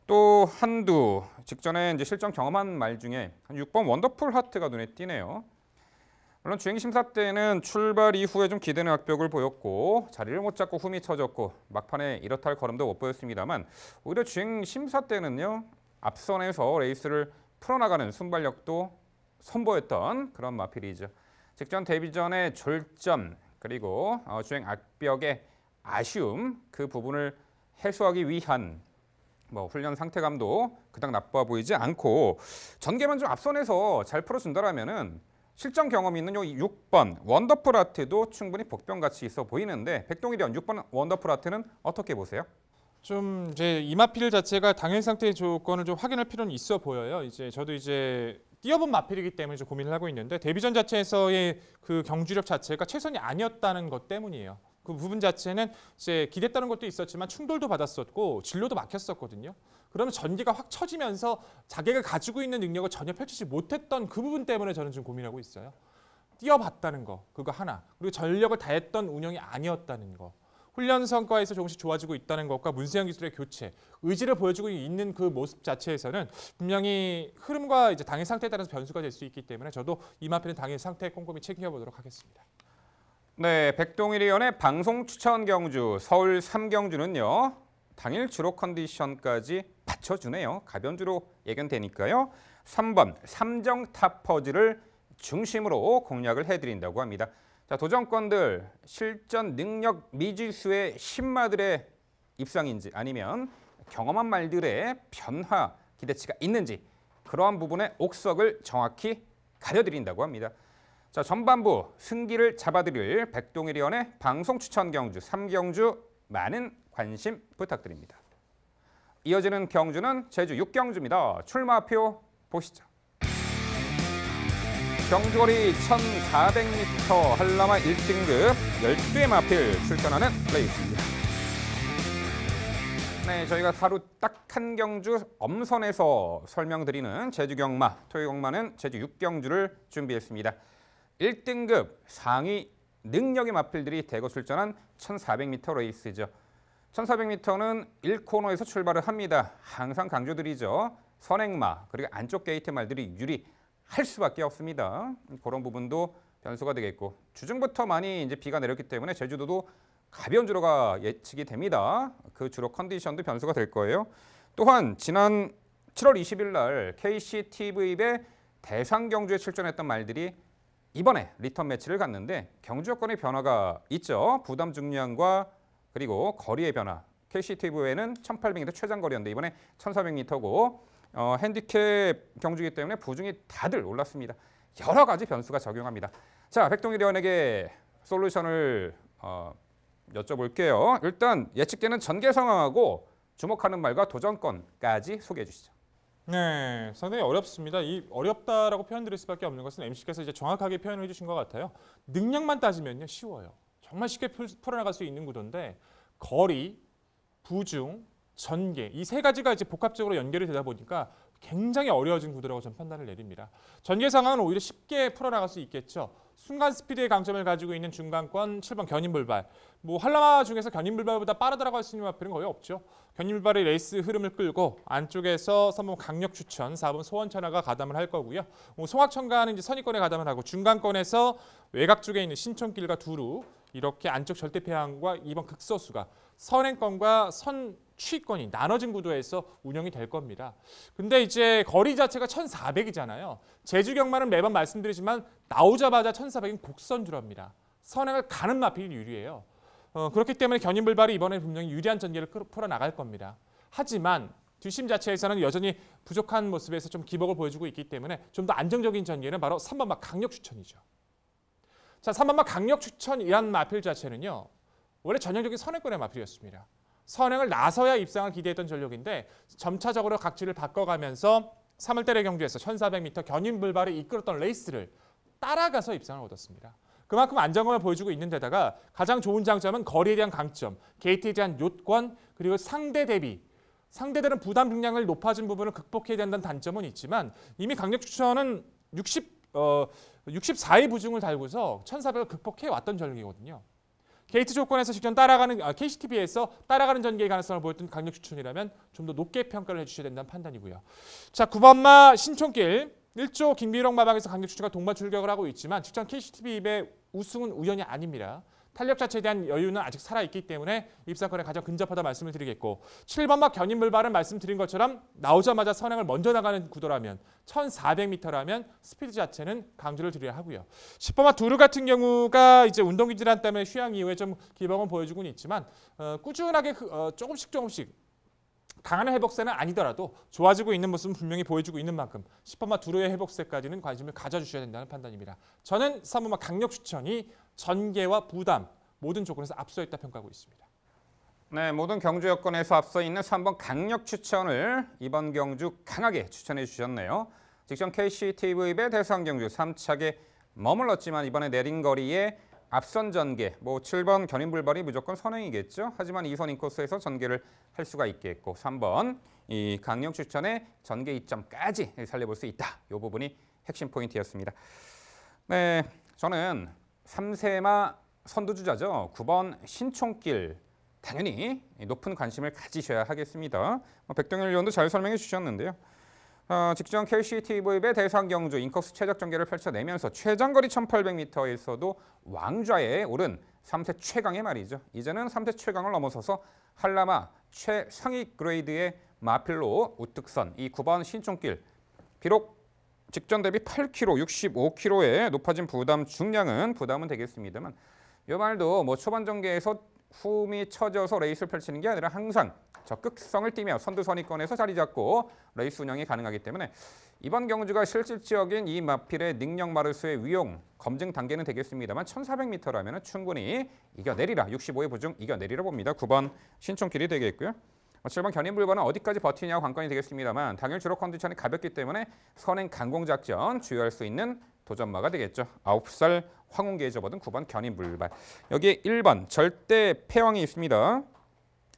또 한두 직전에 이제 실전 경험한 말 중에 6번 원더풀 하트가 눈에 띄네요. 물론 주행 심사 때는 출발 이후에 좀 기대는 악벽을 보였고 자리를 못 잡고 흠이 쳐졌고 막판에 이렇다 할 걸음도 못 보였습니다만 오히려 주행 심사 때는요 앞선에서 레이스를 풀어나가는 순발력도 선보였던 그런 마필이죠. 직전 데뷔전의 졸점, 그리고 주행 악벽의 아쉬움 그 부분을 해소하기 위한 훈련 상태감도 그닥 나빠 보이지 않고 전개만 좀 앞선에서 잘 풀어준다라면은 실전 경험이 있는 요 6번 원더풀 아트도 충분히 복병같이 있어 보이는데 백동일이원 6번 원더풀 아트는 어떻게 보세요? 좀 이제 이마필 자체가 당일 상태 조건을 좀 확인할 필요는 있어 보여요. 저도 뛰어본 마필이기 때문에 좀 고민을 하고 있는데 데뷔전 자체에서의 그 경주력 자체가 최선이 아니었다는 것 때문이에요. 그 부분 자체는 기대했다는 것도 있었지만 충돌도 받았었고 진로도 막혔었거든요. 그러면 전기가 확 쳐지면서 자기가 가지고 있는 능력을 전혀 펼치지 못했던 그 부분 때문에 저는 좀 고민하고 있어요. 뛰어봤다는 거 그거 하나, 그리고 전력을 다했던 운영이 아니었다는 거, 훈련 성과에서 조금씩 좋아지고 있다는 것과 문세영 기술의 교체, 의지를 보여주고 있는 그 모습 자체에서는 분명히 흐름과 당일 상태에 따라서 변수가 될 수 있기 때문에 저도 이마필은 당일 상태 꼼꼼히 챙겨보도록 하겠습니다. 네, 백동일 의원의 방송 추천 경주 서울 3경주는요. 당일 주로 컨디션까지 받쳐주네요. 가변주로 예견되니까요. 3번 삼정 타퍼즈를 중심으로 공략을 해드린다고 합니다. 자, 도전권들 실전 능력 미지수의 신마들의 입상인지 아니면 경험한 말들의 변화 기대치가 있는지 그러한 부분의 옥석을 정확히 가려드린다고 합니다. 자, 전반부 승기를 잡아드릴 백동일 의원의 방송 추천 경주 3경주 많은 관심 부탁드립니다. 이어지는 경주는 제주 6경주입니다. 출마표 보시죠. 경주거리 1,400m 한라마 1등급 12의 마필 출전하는 레이스입니다. 네, 저희가 하루 딱 한 경주 엄선해서 설명드리는 제주 경마, 토요 경마는 제주 6경주를 준비했습니다. 1등급 상위 능력의 마필들이 대거 출전한 1,400m 레이스죠. 1,400m는 1코너에서 출발을 합니다. 항상 강조드리죠. 선행마 그리고 안쪽 게이트 말들이 유리할 수밖에 없습니다. 그런 부분도 변수가 되겠고 주중부터 많이 비가 내렸기 때문에 제주도도 가벼운 주로가 예측이 됩니다. 그 주로 컨디션도 변수가 될 거예요. 또한 지난 7월 20일 날 KCTV의 대상 경주에 출전했던 말들이 이번에 리턴 매치를 갔는데 경주 여건의 변화가 있죠. 부담 중량과 그리고 거리의 변화. KCTV에는 1,800m 최장 거리였는데 이번에 1,400m고 핸디캡 경주이기 때문에 부중이 다들 올랐습니다. 여러 가지 변수가 적용합니다. 자, 백동일 의원에게 솔루션을 여쭤볼게요. 일단 예측되는 전개 상황하고 주목하는 말과 도전권까지 소개해 주시죠. 네, 상당히 어렵습니다. 이 어렵다라고 표현드릴 수밖에 없는 것은 MC께서 정확하게 표현을 해주신 것 같아요. 능력만 따지면요 쉬워요. 정말 쉽게 풀어나갈 수 있는 구도인데 거리, 부중, 전개 이 세 가지가 복합적으로 연결이 되다 보니까 굉장히 어려워진 구도라고 저는 판단을 내립니다. 전개 상황은 오히려 쉽게 풀어나갈 수 있겠죠. 순간 스피드의 강점을 가지고 있는 중간권 7번 견인불발. 한라마 중에서 견인불발보다 빠르다라고 할 수 있는 마필은 거의 없죠. 견인불발의 레이스 흐름을 끌고 안쪽에서 3번 강력추천, 4번 소원천하가 가담을 할 거고요. 송악천가는 선입권에 가담을 하고 중간권에서 외곽 쪽에 있는 신촌길과 두루 이렇게 안쪽 절대폐항과 2번 극서수가 선행권과 선취권이 나눠진 구도에서 운영이 될 겁니다. 근데 거리 자체가 1,400이잖아요. 제주 경마는 매번 말씀드리지만 나오자마자 1,400인 곡선주랍니다. 선행을 가는 마필이 유리해요. 그렇기 때문에 견인불발이 이번에 분명히 유리한 전개를 풀어나갈 겁니다. 하지만 뒷심 자체에서는 여전히 부족한 모습에서 좀 기복을 보여주고 있기 때문에 좀 더 안정적인 전개는 바로 3번마 강력추천이죠. 자, 3번마 강력추천이란 마필 자체는요. 원래 전형적인 선행권의 마필이었습니다. 선행을 나서야 입상을 기대했던 전력인데 점차적으로 각지를 바꿔가면서 3월달의 경주에서 1,400m 견인불발을 이끌었던 레이스를 따라가서 입상을 얻었습니다. 그만큼 안정감을 보여주고 있는 데다가 가장 좋은 장점은 거리에 대한 강점, 게이트에 대한 요건, 그리고 상대 대비 상대들은 부담 중량을 높아진 부분을 극복해야 된다는 단점은 있지만 이미 강력추천은 64의 부중을 달고서 1,400을 극복해 왔던 전력이거든요. 게이트 조건에서 직전 따라가는 KCTV에서 따라가는 전개의 가능성을 보였던 강력추천이라면 좀 더 높게 평가를 해주셔야 된다는 판단이고요. 자, 9번마 신촌길 1조 김비록 마방에서 강력추천과 동반 출격을 하고 있지만 직전 KCTV의 우승은 우연이 아닙니다. 탄력 자체에 대한 여유는 아직 살아있기 때문에 입상권에 가장 근접하다 말씀을 드리겠고 7번막 견인물발은 말씀드린 것처럼 나오자마자 선행을 먼저 나가는 구도라면 1400m라면 스피드 자체는 강조를 드려야 하고요. 10번막 두루 같은 경우가 이제 운동 질환 때문에 휴양 이후에 좀 기복은 보여주고는 있지만 꾸준하게 조금씩 강한 회복세는 아니더라도 좋아지고 있는 모습은 분명히 보여주고 있는 만큼 10번막 두루의 회복세까지는 관심을 가져주셔야 된다는 판단입니다. 저는 3번막 강력 추천이 전개와 부담 모든 조건에서 앞서 있다 평가하고 있습니다. 네, 모든 경주 여건에서 앞서 있는 3번 강력 추천을 이번 경주 강하게 추천해 주셨네요. 직전 KCTV배 대상 경주 3착에 머물렀지만 이번에 내린 거리에 앞선 전개, 7번 견인불발이 무조건 선행이겠죠. 하지만 2선 인코스에서 전개를 할 수가 있겠고 3번 이 강력 추천의 전개 이점까지 살려볼 수 있다. 이 부분이 핵심 포인트였습니다. 네, 저는 3세마 선두주자죠. 9번 신촌길 당연히 높은 관심을 가지셔야 하겠습니다. 백동일 의원도 잘 설명해 주셨는데요. 직전 KCTV배 대상 경주 인코스 최적 전개를 펼쳐내면서 최장거리 1800m에서도 왕좌에 오른 3세 최강의 말이죠. 이제는 3세 최강을 넘어서서 한라마 최상위 그레이드의 마필로 우특선 이 9번 신촌길 비록 직전 대비 8kg, 65kg의 높아진 부담은 되겠습니다만 이 말도 초반 전개에서 훔이 쳐져서 레이스를 펼치는 게 아니라 항상 적극성을 띠며 선두 선위권에서 자리 잡고 레이스 운영이 가능하기 때문에 이번 경주가 실질적인 이 마필의 능력 마르스의 위용 검증 단계는 되겠습니다만 1400m라면 충분히 이겨내리라. 65의 부중 이겨내리라 봅니다. 9번 신촌길이 되겠고요. 7번 견인불발은 어디까지 버티냐가 관건이 되겠습니다만 당일 주로 컨디션이 가볍기 때문에 선행 강공작전 주요할 수 있는 도전마가 되겠죠. 9살 황혼기에 접어든 9번 견인불발. 여기에 1번 절대 패왕이 있습니다.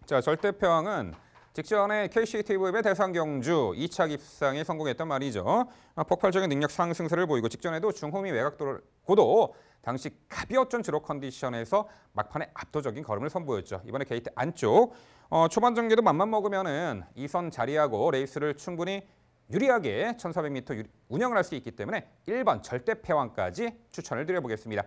자, 절대 패왕은 직전에 KCTV배 대상 경주 2차 입상에 성공했단 말이죠. 폭발적인 능력 상승세를 보이고 직전에도 중후미 외곽도를 고도 당시 가벼웠던 주로 컨디션에서 막판에 압도적인 걸음을 선보였죠. 이번에 게이트 안쪽 초반 전개도 맘만 먹으면은 2선 자리하고 레이스를 충분히 유리하게 1400m 운영을 할 수 있기 때문에 1번 절대 패왕까지 추천을 드려보겠습니다.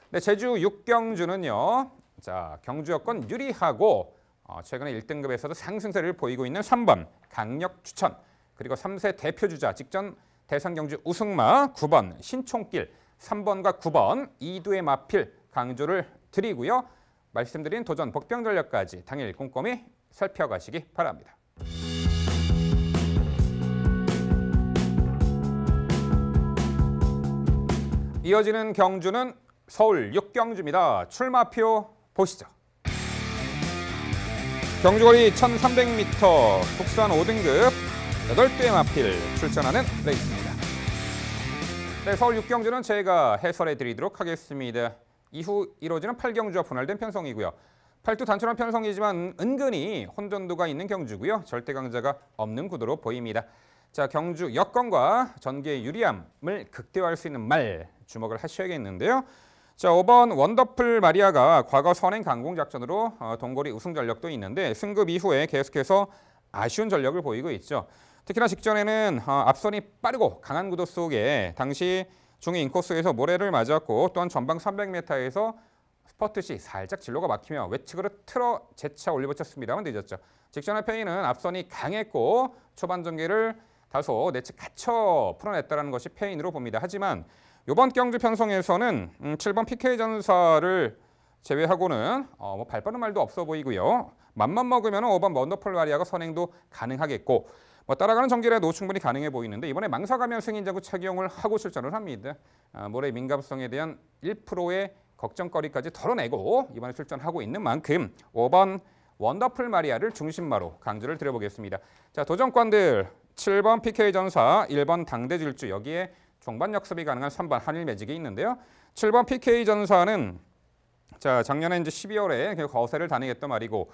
네, 제주 6경주는요. 자, 경주 여건 유리하고 최근에 1등급에서도 상승세를 보이고 있는 3번 강력 추천 그리고 3세 대표주자 직전 대상 경주 우승마 9번 신촌길 3번과 9번 2두의 마필 강조를 드리고요. 말씀드린 도전 복병 전략까지 당일 꼼꼼히 살펴가시기 바랍니다. 이어지는 경주는 서울 6경주입니다. 출마표 보시죠. 경주거리 1300m, 국산 5등급 8대의 마필 출전하는 레이스입니다. 네, 서울 6경주는 제가 해설해 드리도록 하겠습니다. 이후 이루어지는 8경주와 분할된 편성이고요. 8두 단순한 편성이지만 은근히 혼전도가 있는 경주고요. 절대 강자가 없는 구도로 보입니다. 자, 경주 여건과 전개의 유리함을 극대화할 수 있는 말 주목을 하셔야겠는데요. 자, 5번 원더풀 마리아가 과거 선행 강공 작전으로 동거리 우승 전력도 있는데 승급 이후에 계속해서 아쉬운 전력을 보이고 있죠. 특히나 직전에는 앞선이 빠르고 강한 구도 속에 당시 중위 인코스에서 모래를 맞았고 또한 전방 300m에서 스퍼트 시 살짝 진로가 막히며 외측으로 틀어 재차 올려붙였습니다만 늦었죠. 직전의 페인은 앞선이 강했고 초반 전개를 다소 내측 갇혀 풀어냈다는 것이 페인으로 봅니다. 하지만 이번 경주 편성에서는 7번 PK 전사를 제외하고는 발빠른 말도 없어 보이고요. 맘만 먹으면 5번 원더풀 마리아가 선행도 가능하겠고 따라가는 전개라도 충분히 가능해 보이는데 이번에 망사가면 승인자구 착용을 하고 출전을 합니다. 모래 민감성에 대한 1%의 걱정거리까지 덜어내고 이번에 출전하고 있는 만큼 5번 원더풀 마리아를 중심마로 강조를 드려보겠습니다. 자, 도전권들 7번 PK 전사, 1번 당대 질주 여기에 종반 역습이 가능한 3번 한일 매직이 있는데요. 7번 PK 전사는 자, 작년에 이제 12월에 거세를 단행했던 말이고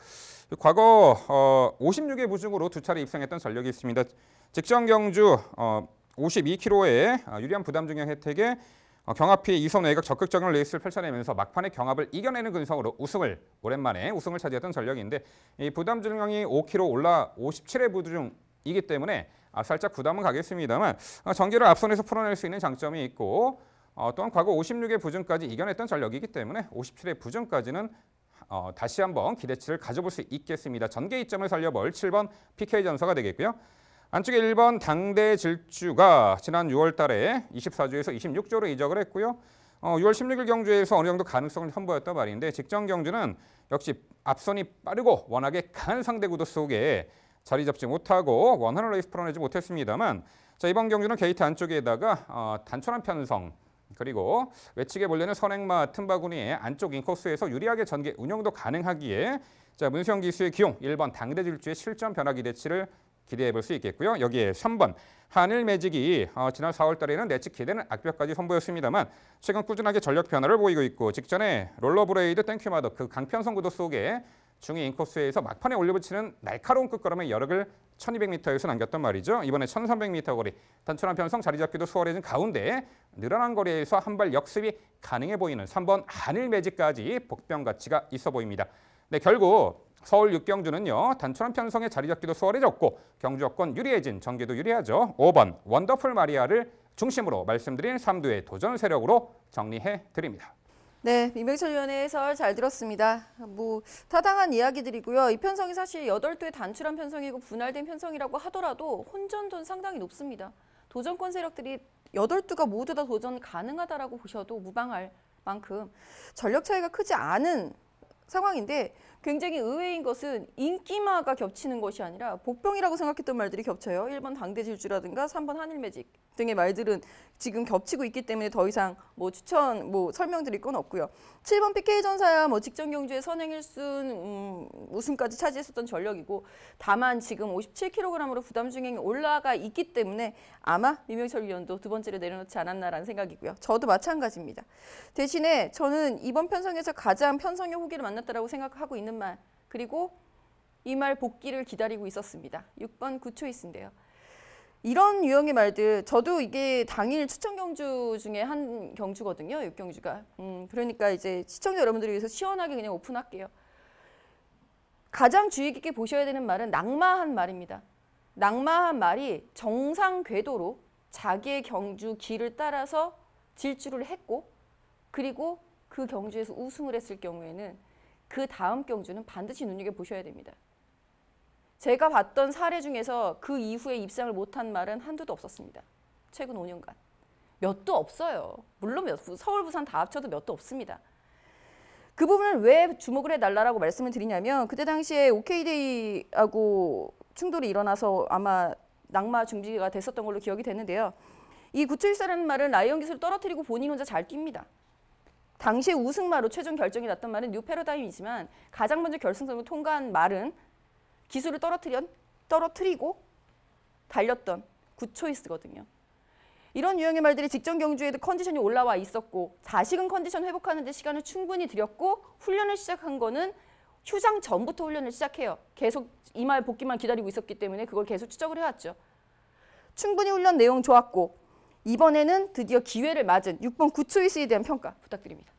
과거 56의 부중으로 2차례 입상했던 전력이 있습니다. 직전 경주 52kg의 유리한 부담 중량 혜택에 경합이 2선 외곽 적극적인 레이스를 펼쳐내면서 막판에 경합을 이겨내는 근성으로 오랜만에 우승을 차지했던 전력인데 이 부담 중량이 5kg 올라 57의 부중이기 때문에 살짝 부담은 가겠습니다만 전개를 앞선에서 풀어낼 수 있는 장점이 있고 또한 과거 56의 부진까지 이겨냈던 전력이기 때문에 57의 부진까지는 다시 한번 기대치를 가져볼 수 있겠습니다. 전개 이점을 살려볼 7번 PK전서가 되겠고요. 안쪽에 1번 당대 질주가 지난 6월 달에 24주에서 26주로 이적을 했고요. 6월 16일 경주에서 어느 정도 가능성을 선보였단 말인데 직전 경주는 역시 앞선이 빠르고 워낙에 강한 상대 구도 속에 자리 잡지 못하고 원하는 레이스 풀어내지 못했습니다만 자, 이번 경주는 게이트 안쪽에다가 단촐한 편성 그리고 외측에 몰려는 선행마 틈바구니의 안쪽 인코스에서 유리하게 전개 운영도 가능하기에 자, 문수영 기수의 기용 1번 당대 질주의 실전 변화 기대치를 기대해 볼 수 있겠고요. 여기에 3번 하늘 매직이 지난 4월 달에는 내측 기대는 악벽까지 선보였습니다만 최근 꾸준하게 전력 변화를 보이고 있고 직전에 롤러브레이드 땡큐마더 그 강편성 구도 속에 중위 인코스에서 막판에 올려붙이는 날카로운 끝걸음의 여력을 1200m에서 남겼단 말이죠. 이번에 1300m 거리 단촐한 편성 자리 잡기도 수월해진 가운데 늘어난 거리에서 한 발 역습이 가능해 보이는 3번 하늘 매직까지 복병 가치가 있어 보입니다. 네, 결국 서울 6경주는요. 단촐한 편성에 자리 잡기도 수월해졌고 경주 여건 유리해진 전개도 유리하죠. 5번 원더풀 마리아를 중심으로 말씀드린 3두의 도전 세력으로 정리해 드립니다. 네, 민병철 위원의 해설 잘 들었습니다. 뭐 타당한 이야기들이고요. 이 편성이 사실 8두의 단출한 편성이고 분할된 편성이라고 하더라도 혼전도는 상당히 높습니다. 도전권 세력들이 8두가 모두 다 도전 가능하다라고 보셔도 무방할 만큼 전력 차이가 크지 않은 상황인데 굉장히 의외인 것은 인기마가 겹치는 것이 아니라 복병이라고 생각했던 말들이 겹쳐요. 1번 당대 질주라든가 3번 한일매직 등의 말들은 지금 겹치고 있기 때문에 더 이상 설명드릴 건 없고요. 7번 PK전사야 직전 경주에 선행 1순 우승까지 차지했었던 전력이고 다만 지금 57kg으로 부담 중행이 올라가 있기 때문에 아마 민병철 위원도 두 번째를 내려놓지 않았나라는 생각이고요. 저도 마찬가지입니다. 대신에 저는 이번 편성에서 가장 편성의 호기를 만났다라고 생각하고 있는 말 그리고 이 말 복귀를 기다리고 있었습니다. 6번 구초이스인데요. 이런 유형의 말들 저도 이게 당일 추천 경주 중에 한 경주거든요. 6경주가. 그러니까 이제 시청자 여러분들을 위해서 시원하게 그냥 오픈할게요. 가장 주의 깊게 보셔야 되는 말은 낙마한 말입니다. 낙마한 말이 정상 궤도로 자기의 경주 길을 따라서 질주를 했고 그리고 그 경주에서 우승을 했을 경우에는 그 다음 경주는 반드시 눈여겨보셔야 됩니다. 제가 봤던 사례 중에서 그 이후에 입상을 못한 말은 한두도 없었습니다. 최근 5년간. 몇 도 없어요. 물론 서울, 부산 다 합쳐도 몇 도 없습니다. 그 부분을 왜 주목을 해달라고 말씀을 드리냐면 그때 당시에 OK데이하고 충돌이 일어나서 아마 낙마 중지가 됐었던 걸로 기억이 되는데요. 이 구초일사라는 말은 라이언 기술을 떨어뜨리고 본인 혼자 잘 뜁니다. 당시에 우승마로 최종 결정이 났던 말은 뉴 패러다임이지만 가장 먼저 결승선을 통과한 말은 기술을 떨어뜨리고 달렸던 굿초이스거든요. 이런 유형의 말들이 직전 경주에도 컨디션이 올라와 있었고 다시금 컨디션 회복하는 데 시간을 충분히 들였고 훈련을 시작한 거는 휴장 전부터 훈련을 시작해요. 계속 이 말 복귀만 기다리고 있었기 때문에 그걸 계속 추적을 해왔죠. 충분히 훈련 내용 좋았고 이번에는 드디어 기회를 맞은 6번 굿초이스에 대한 평가 부탁드립니다.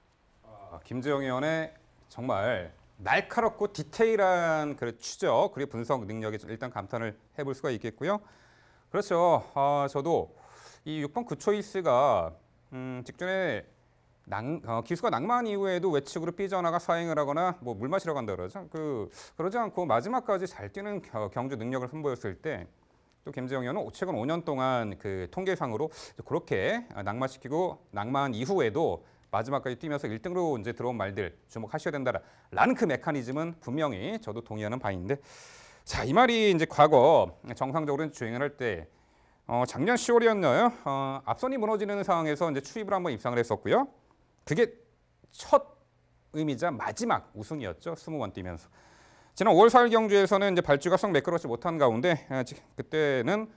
김재영 의원의 정말 날카롭고 디테일한 추적 그리고 분석 능력에 일단 감탄을 해볼 수가 있겠고요. 그렇죠. 저도 이 6번 구초이스가 직전에 기수가 낙마한 이후에도 외측으로 삐져나가 사행을 하거나 물 마시러 간다 그러죠. 그러지 않고 마지막까지 잘 뛰는 경주 능력을 선보였을 때 또 김재영 의원은 최근 5년 동안 그 통계상으로 그렇게 낙마시키고 낙마한 이후에도 마지막까지 뛰면서 1등으로 이제 들어온 말들 주목하셔야 된다라는 그 메커니즘은 분명히 저도 동의하는 바인데 자, 이 말이 이제 과거 정상적으로 주행을 할 때 작년 10월이었나요? 앞선이 무너지는 상황에서 이제 추입을 한번 입상을 했었고요. 그게 첫 의미자 마지막 우승이었죠. 20번 뛰면서. 지난 5월 4일 경주에서는 이제 발주가 썩 매끄럽지 못한 가운데 그때는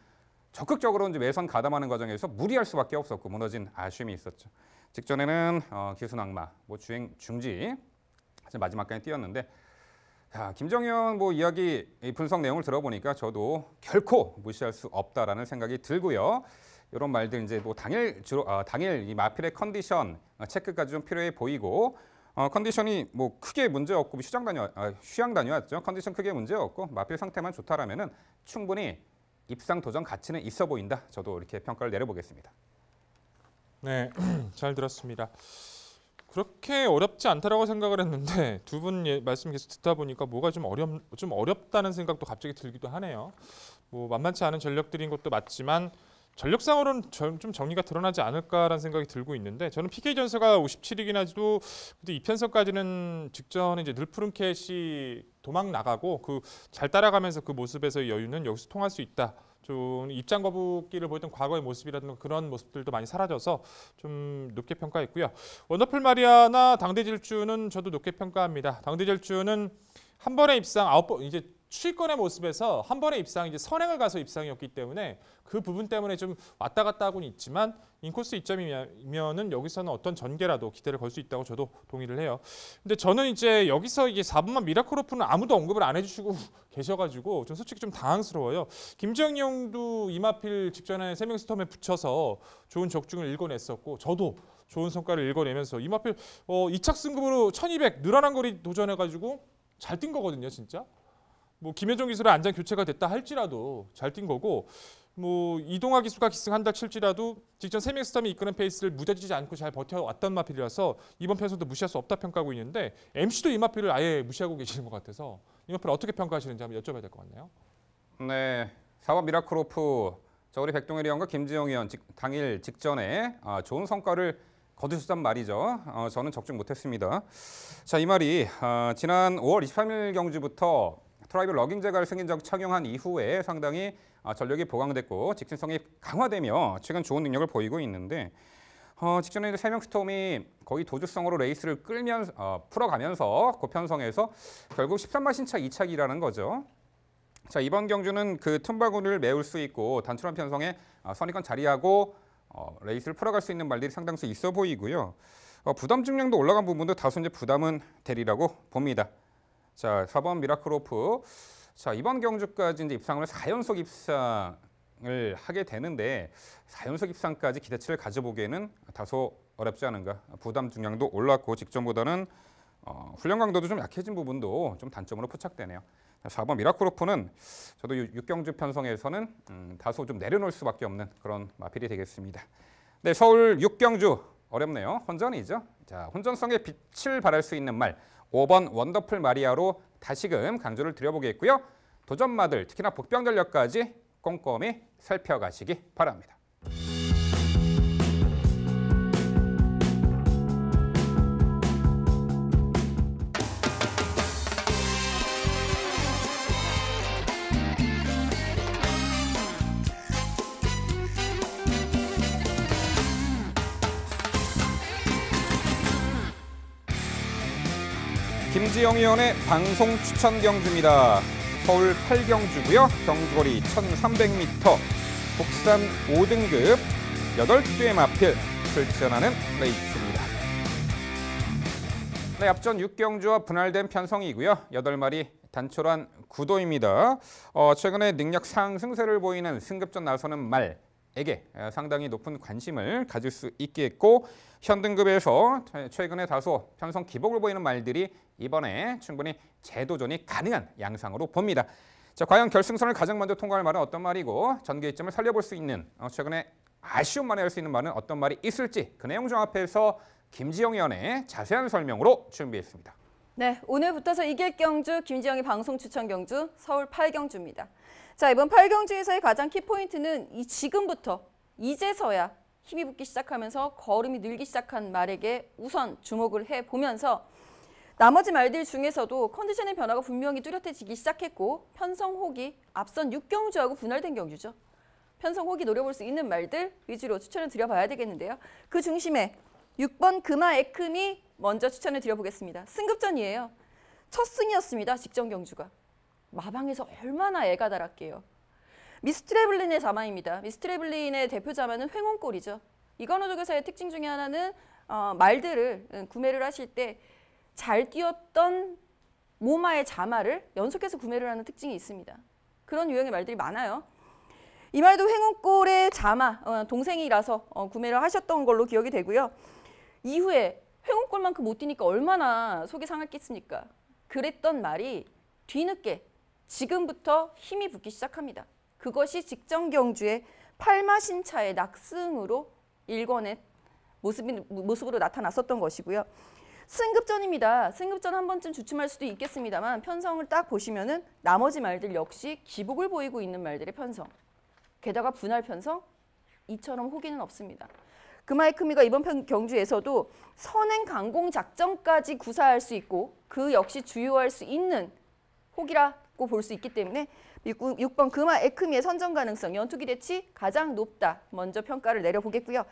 적극적으로 이제 외선 가담하는 과정에서 무리할 수밖에 없었고 무너진 아쉬움이 있었죠. 직전에는 기수 낙마, 주행 중지 마지막까지 뛰었는데 김정현 이야기 분석 내용을 들어보니까 저도 결코 무시할 수 없다라는 생각이 들고요. 이런 말들 이제 당일 이 마필의 컨디션 체크까지 좀 필요해 보이고 컨디션이 크게 문제 없고 휴양 다녀왔죠. 컨디션 크게 문제 없고 마필 상태만 좋다라면은 충분히 입상 도전 가치는 있어 보인다. 저도 이렇게 평가를 내려보겠습니다. 네, 잘 들었습니다. 그렇게 어렵지 않다라고 생각을 했는데 두 분 말씀 계속 듣다 보니까 뭐가 좀 어렵다는 생각도 갑자기 들기도 하네요. 뭐 만만치 않은 전력들인 것도 맞지만 전력상으로는 좀 정리가 드러나지 않을까라는 생각이 들고 있는데 저는 PK 전세가 57이긴 하지도 근데 2편성까지는 직전에 이제 늘푸른캣이 도망 나가고 그 잘 따라가면서 그 모습에서의 여유는 여기서 통할 수 있다. 좀 입장 거북기를 보였던 과거의 모습이라든가 그런 모습들도 많이 사라져서 좀 높게 평가했고요. 원더풀 마리아나 당대질주는 저도 높게 평가합니다. 당대질주는 한 번에 입상 9번 이제 추위권의 모습에서 한 번에 입상 이제 선행을 가서 입상이었기 때문에 그 부분 때문에 좀 왔다 갔다 하고는 있지만 인코스 이점이면은 여기서는 어떤 전개라도 기대를 걸 수 있다고 저도 동의를 해요. 근데 저는 이제 여기서 이게 4번만 미라클오프는 아무도 언급을 안 해주시고 계셔가지고 좀 솔직히 좀 당황스러워요. 김지영이 형도 이마필 직전에 세명스톰에 붙여서 좋은 적중을 읽어냈었고 저도 좋은 성과를 읽어내면서 이마필 2착 승급으로 1200 늘어난 거리 도전해가지고 잘 뛴 거거든요, 진짜. 뭐 김혜정 기수로 안장 교체가 됐다 할지라도 잘 뛴 거고 뭐 이동화 기수가 기승한다 칠지라도 직전 세명스톰이 이끄는 페이스를 무뎌지지 않고 잘 버텨왔던 마필이라서 이번 편에서도 무시할 수 없다 평가하고 있는데 MC도 이 마필을 아예 무시하고 계시는 것 같아서 이 마필 어떻게 평가하시는지 한번 여쭤봐야 될 것 같네요. 네, 4번 미라클오프 우리 백동일 의원과 김지영 의원 당일 직전에 좋은 성과를 거두셨단 말이죠. 저는 적중 못했습니다. 자, 이 말이 지난 5월 23일 경주부터 트라이벌 러깅 제갈 승인적 착용한 이후에 상당히 전력이 보강됐고 직진성이 강화되며 최근 좋은 능력을 보이고 있는데 직전에 세명 스톰이 거의 도주성으로 레이스를 끌면서 풀어가면서 고편성에서 결국 13만 신차 2착이라는 거죠. 자, 이번 경주는 그 틈바구니를 메울 수 있고 단촐한 편성에 선의권 자리하고 레이스를 풀어갈 수 있는 말들이 상당수 있어 보이고요. 부담 중량도 올라간 부분도 다소 이제 부담은 되리라고 봅니다. 자, 4번 미라클오프. 자, 이번 경주까지 이제 입상을 4연속 입상을 하게 되는데 4연속 입상까지 기대치를 가져보기에는 다소 어렵지 않은가. 부담 중량도 올랐고 직전보다는 훈련 강도도 좀 약해진 부분도 좀 단점으로 포착되네요. 4번 미라클오프는 저도 6경주 편성에서는 다소 좀 내려놓을 수밖에 없는 그런 마필이 되겠습니다. 네, 서울 6경주 어렵네요. 혼전이죠. 자, 혼전성에 빛을 발할 수 있는 말 5번 원더풀 마리아로 다시금 강조를 드려보겠고요. 도전마들 특히나 복병 전력까지 꼼꼼히 살펴가시기 바랍니다. 김지영 의원의 방송 추천 경주입니다. 서울 8경주고요. 경주거리 1300m, 국산 5등급 8주의 마필 출전하는 레이스입니다. 네, 앞전 6경주와 분할된 편성이고요. 8마리 단촐한 구도입니다. 최근에 능력 상승세를 보이는 승급전 나서는 말에게 상당히 높은 관심을 가질 수 있겠고 현등급에서 최근에 다소 편성 기복을 보이는 말들이 이번에 충분히 재도전이 가능한 양상으로 봅니다. 자, 과연 결승선을 가장 먼저 통과할 말은 어떤 말이고 전개점을 살려볼 수 있는 최근에 아쉬움 만회할 수 있는 말은 어떤 말이 있을지 그 내용 종합해서 김지영 의원의 자세한 설명으로 준비했습니다. 네, 오늘부터서 이길 경주 김지영의 방송 추천 경주 서울 8경주입니다. 자, 이번 8경주에서의 가장 키포인트는 지금부터 이제서야 힘이 붙기 시작하면서 걸음이 늘기 시작한 말에게 우선 주목을 해보면서 나머지 말들 중에서도 컨디션의 변화가 분명히 뚜렷해지기 시작했고 편성혹이 앞선 6경주하고 분할된 경주죠. 편성혹이 노려볼 수 있는 말들 위주로 추천을 드려봐야 되겠는데요. 그 중심에 6번 금화 에크미 먼저 추천을 드려보겠습니다. 승급전이에요. 첫 승이었습니다. 직전 경주가. 마방에서 얼마나 애가 달았게요. 미스트래블린의 자마입니다. 미스트래블린의 대표 자마는 횡혼골이죠. 이관호 조교사의 특징 중에 하나는 말들을 구매를 하실 때 잘 뛰었던 모마의 자마를 연속해서 구매를 하는 특징이 있습니다. 그런 유형의 말들이 많아요. 이 말도 횡혼골의 자마, 동생이라서 구매를 하셨던 걸로 기억이 되고요. 이후에 횡혼골만큼 못 뛰니까 얼마나 속이 상했겠습니까? 그랬던 말이 뒤늦게 지금부터 힘이 붙기 시작합니다. 그것이 직전 경주의 8마신차의 낙승으로 일궈낸 모습으로 나타났었던 것이고요. 승급전입니다. 승급전 한 번쯤 주춤할 수도 있겠습니다만 편성을 딱 보시면은 나머지 말들 역시 기복을 보이고 있는 말들의 편성. 게다가 분할 편성, 이처럼 호기는 없습니다. 금화에크미가 이번 경주에서도 선행 강공 작전까지 구사할 수 있고 그 역시 주요할 수 있는 호기라고 볼 수 있기 때문에 6번 금화에크미의 선정 가능성, 연투 기대치 가장 높다. 먼저 평가를 내려보겠고요.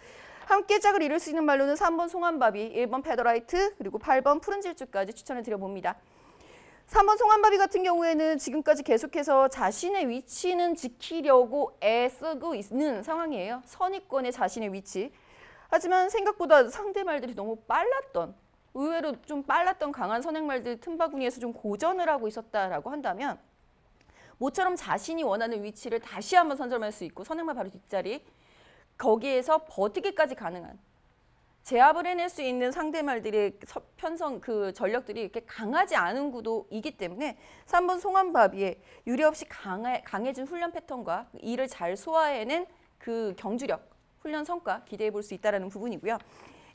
함께 짝을 이룰 수 있는 말로는 3번 송환바비, 1번 페더라이트, 그리고 8번 푸른 질주까지 추천을 드려봅니다. 3번 송환바비 같은 경우에는 지금까지 계속해서 자신의 위치는 지키려고 애쓰고 있는 상황이에요. 선입권의 자신의 위치. 하지만 생각보다 상대 말들이 너무 빨랐던, 의외로 좀 빨랐던 강한 선행말들 틈바구니에서 좀 고전을 하고 있었다라고 한다면 모처럼 자신이 원하는 위치를 다시 한번 선점할 수 있고 선행말 바로 뒷자리, 거기에서 버티기까지 가능한 제압을 해낼 수 있는 상대말들의 편성 그 전력들이 이렇게 강하지 않은 구도이기 때문에 3번 송환바비의 유례없이 강해진 훈련 패턴과 이를 잘 소화해낸 그 경주력, 훈련 성과 기대해 볼 수 있다는 부분이고요.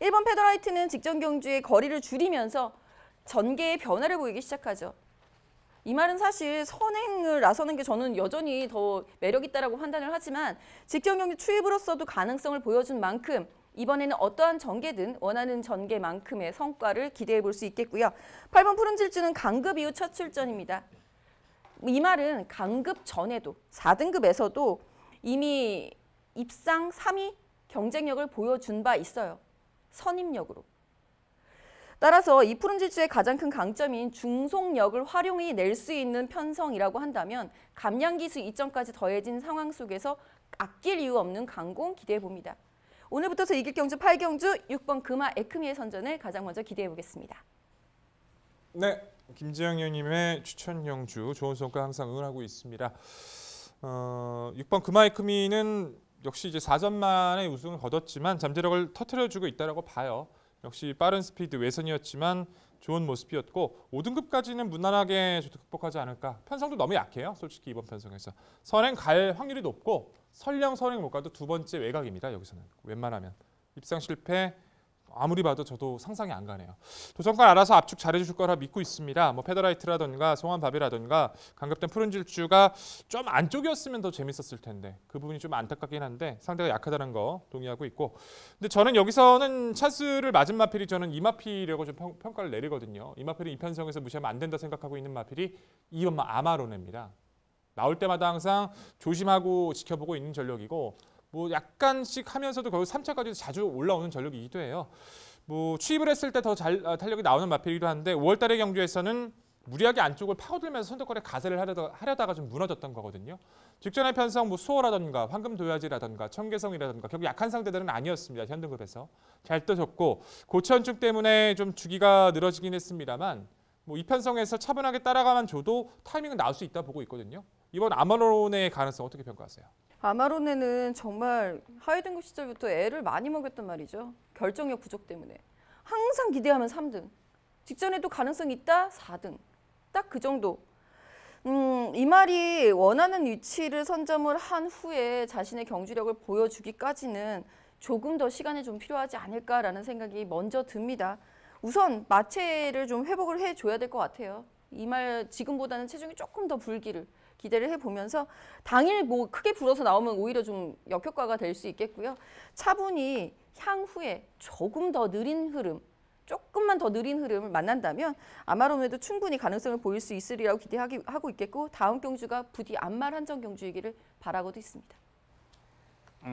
1번 페더라이트는 직전 경주의 거리를 줄이면서 전개의 변화를 보이기 시작하죠. 이 말은 사실 선행을 나서는 게 저는 여전히 더 매력 있다라고 판단을 하지만 직전 경기 투입으로서도 가능성을 보여준 만큼 이번에는 어떠한 전개든 원하는 전개만큼의 성과를 기대해 볼 수 있겠고요. 8번 푸른 질주는 강급 이후 첫 출전입니다. 이 말은 강급 전에도 4등급에서도 이미 입상 3위 경쟁력을 보여준 바 있어요. 선임력으로. 따라서 이 푸른 질주의 가장 큰 강점인 중속력을 활용해 낼 수 있는 편성이라고 한다면 감량기수 2점까지 더해진 상황 속에서 아낄 이유 없는 강공 기대해 봅니다. 오늘부터 이길 경주 8경주 6번 금화에크미의 선전을 가장 먼저 기대해 보겠습니다. 네, 김지영 의원님의 추천 경주 좋은 성과 항상 응원하고 있습니다. 6번 금화에크미는 역시 이제 4전 만에 우승을 거뒀지만 잠재력을 터뜨려주고 있다라고 봐요. 역시 빠른 스피드 외선이었지만 좋은 모습이었고 5등급까지는 무난하게 극복하지 않을까. 편성도 너무 약해요. 솔직히 이번 편성에서. 선행 갈 확률이 높고 설령 선행 못 가도 두 번째 외곽입니다. 여기서는 웬만하면. 입상 실패 아무리 봐도 저도 상상이 안 가네요. 도전관 알아서 압축 잘해줄 거라 믿고 있습니다. 뭐 페더라이트라던가 송환바비라던가 강급된 푸른 질주가 좀 안쪽이었으면 더 재밌었을 텐데 그 부분이 좀 안타깝긴 한데 상대가 약하다는 거 동의하고 있고 근데 저는 여기서는 찬스를 맞은 마필이 저는 이 마필이라고 좀 평가를 내리거든요. 이 마필은 이 편성에서 무시하면 안 된다 생각하고 있는 마필이 2번 아마로네입니다. 나올 때마다 항상 조심하고 지켜보고 있는 전력이고 뭐 약간씩 하면서도 거의 3차까지 자주 올라오는 전력이기도 해요. 뭐 취입을 했을 때 더 잘 탄력이 나오는 마필이기도 한데 5월달의 경주에서는 무리하게 안쪽을 파고들면서 선두권에 가세를 하려다가 좀 무너졌던 거거든요. 직전의 편성 뭐 수호라던가 황금도야지라던가 청계성이라던가 결국 약한 상대들은 아니었습니다. 현등급에서 잘 떠졌고 고체현증 때문에 좀 주기가 늘어지긴 했습니다만 뭐 이 편성에서 차분하게 따라가만 줘도 타이밍은 나올 수 있다 보고 있거든요. 이번 아마론의 가능성 어떻게 평가하세요? 아마로네는 정말 하위 등급 시절부터 애를 많이 먹였단 말이죠. 결정력 부족 때문에. 항상 기대하면 3등. 직전에도 가능성 있다? 4등. 딱 그 정도. 이 말이 원하는 위치를 선점을 한 후에 자신의 경주력을 보여주기까지는 조금 더 시간이 좀 필요하지 않을까라는 생각이 먼저 듭니다. 우선 마체를 좀 회복을 해줘야 될 것 같아요. 이 말 지금보다는 체중이 조금 더 불기를 기대를 해보면서 당일 뭐 크게 불어서 나오면 오히려 좀 역효과가 될 수 있겠고요. 차분히 향후에 조금 더 느린 흐름, 조금만 더 느린 흐름을 만난다면 아마로네도 충분히 가능성을 보일 수 있으리라고 기대하고 있겠고 다음 경주가 부디 안말 한정 경주이기를 바라고도 있습니다.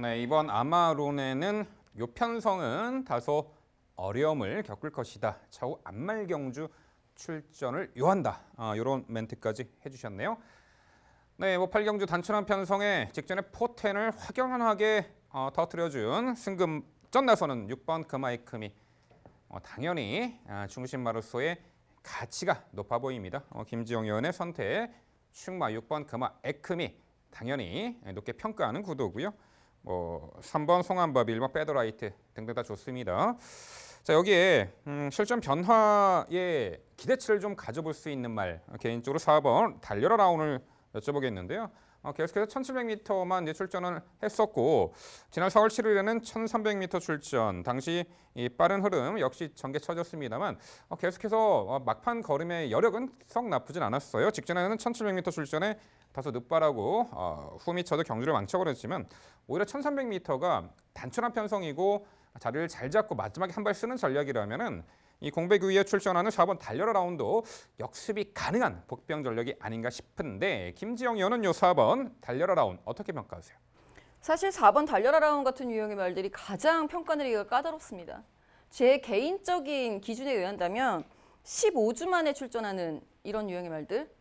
네, 이번 아마로네는 요 편성은 다소 어려움을 겪을 것이다. 차후 안말 경주 출전을 요한다. 이런 멘트까지 해주셨네요. 네, 뭐 8경주 단순한 편성에 직전에 포텐을 확연하게 터뜨려준 승급전 나서는 6번 금화에크미. 당연히 중심마루소의 가치가 높아 보입니다. 김지영 의원의 선택 충마 6번 금화에크미 당연히 높게 평가하는 구도고요. 뭐 3번 송환바비, 1번 페더라이트 등등 다 좋습니다. 자, 여기에 실전 변화에 기대치를 좀 가져볼 수 있는 말 개인적으로 4번 달려라 라운을 여쭤보겠는데요. 계속해서 1700m만 이제 출전을 했었고 지난 4월 7일에는 1300m 출전. 당시 이 빠른 흐름 역시 전개 쳐졌습니다만 계속해서 막판 걸음의 여력은 썩 나쁘진 않았어요. 직전에는 1700m 출전에 다소 늦바라고 후미 쳐도 경주를 망쳐버렸지만 오히려 1300m가 단순한 편성이고 자리를 잘 잡고 마지막에 한 발 쓰는 전략이라면은 이 공백 위에 출전하는 4번 달려라 라운도 역습이 가능한 복병 전략이 아닌가 싶은데 김지영 의원은 요 4번 달려라 라운 어떻게 평가하세요? 사실 4번 달려라 라운 같은 유형의 말들이 가장 평가 내리기가 까다롭습니다. 제 개인적인 기준에 의한다면 15주 만에 출전하는 이런 유형의 말들,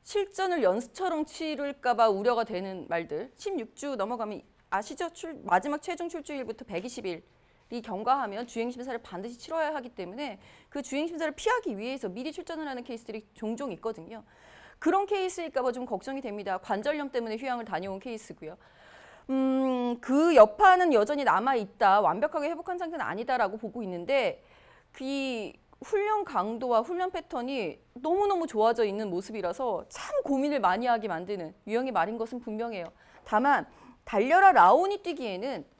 실전을 연습처럼 치를까 봐 우려가 되는 말들, 16주 넘어가면 아시죠? 마지막 최종 출주일부터 120일 이 경과하면 주행심사를 반드시 치러야 하기 때문에 그 주행심사를 피하기 위해서 미리 출전을 하는 케이스들이 종종 있거든요. 그런 케이스일까 봐 좀 걱정이 됩니다. 관절염 때문에 휴양을 다녀온 케이스고요. 그 여파는 여전히 남아있다. 완벽하게 회복한 상태는 아니다라고 보고 있는데 이 훈련 강도와 훈련 패턴이 너무너무 좋아져 있는 모습이라서 참 고민을 많이 하게 만드는 유형의 말인 것은 분명해요. 다만 달려라 라온이 뛰기에는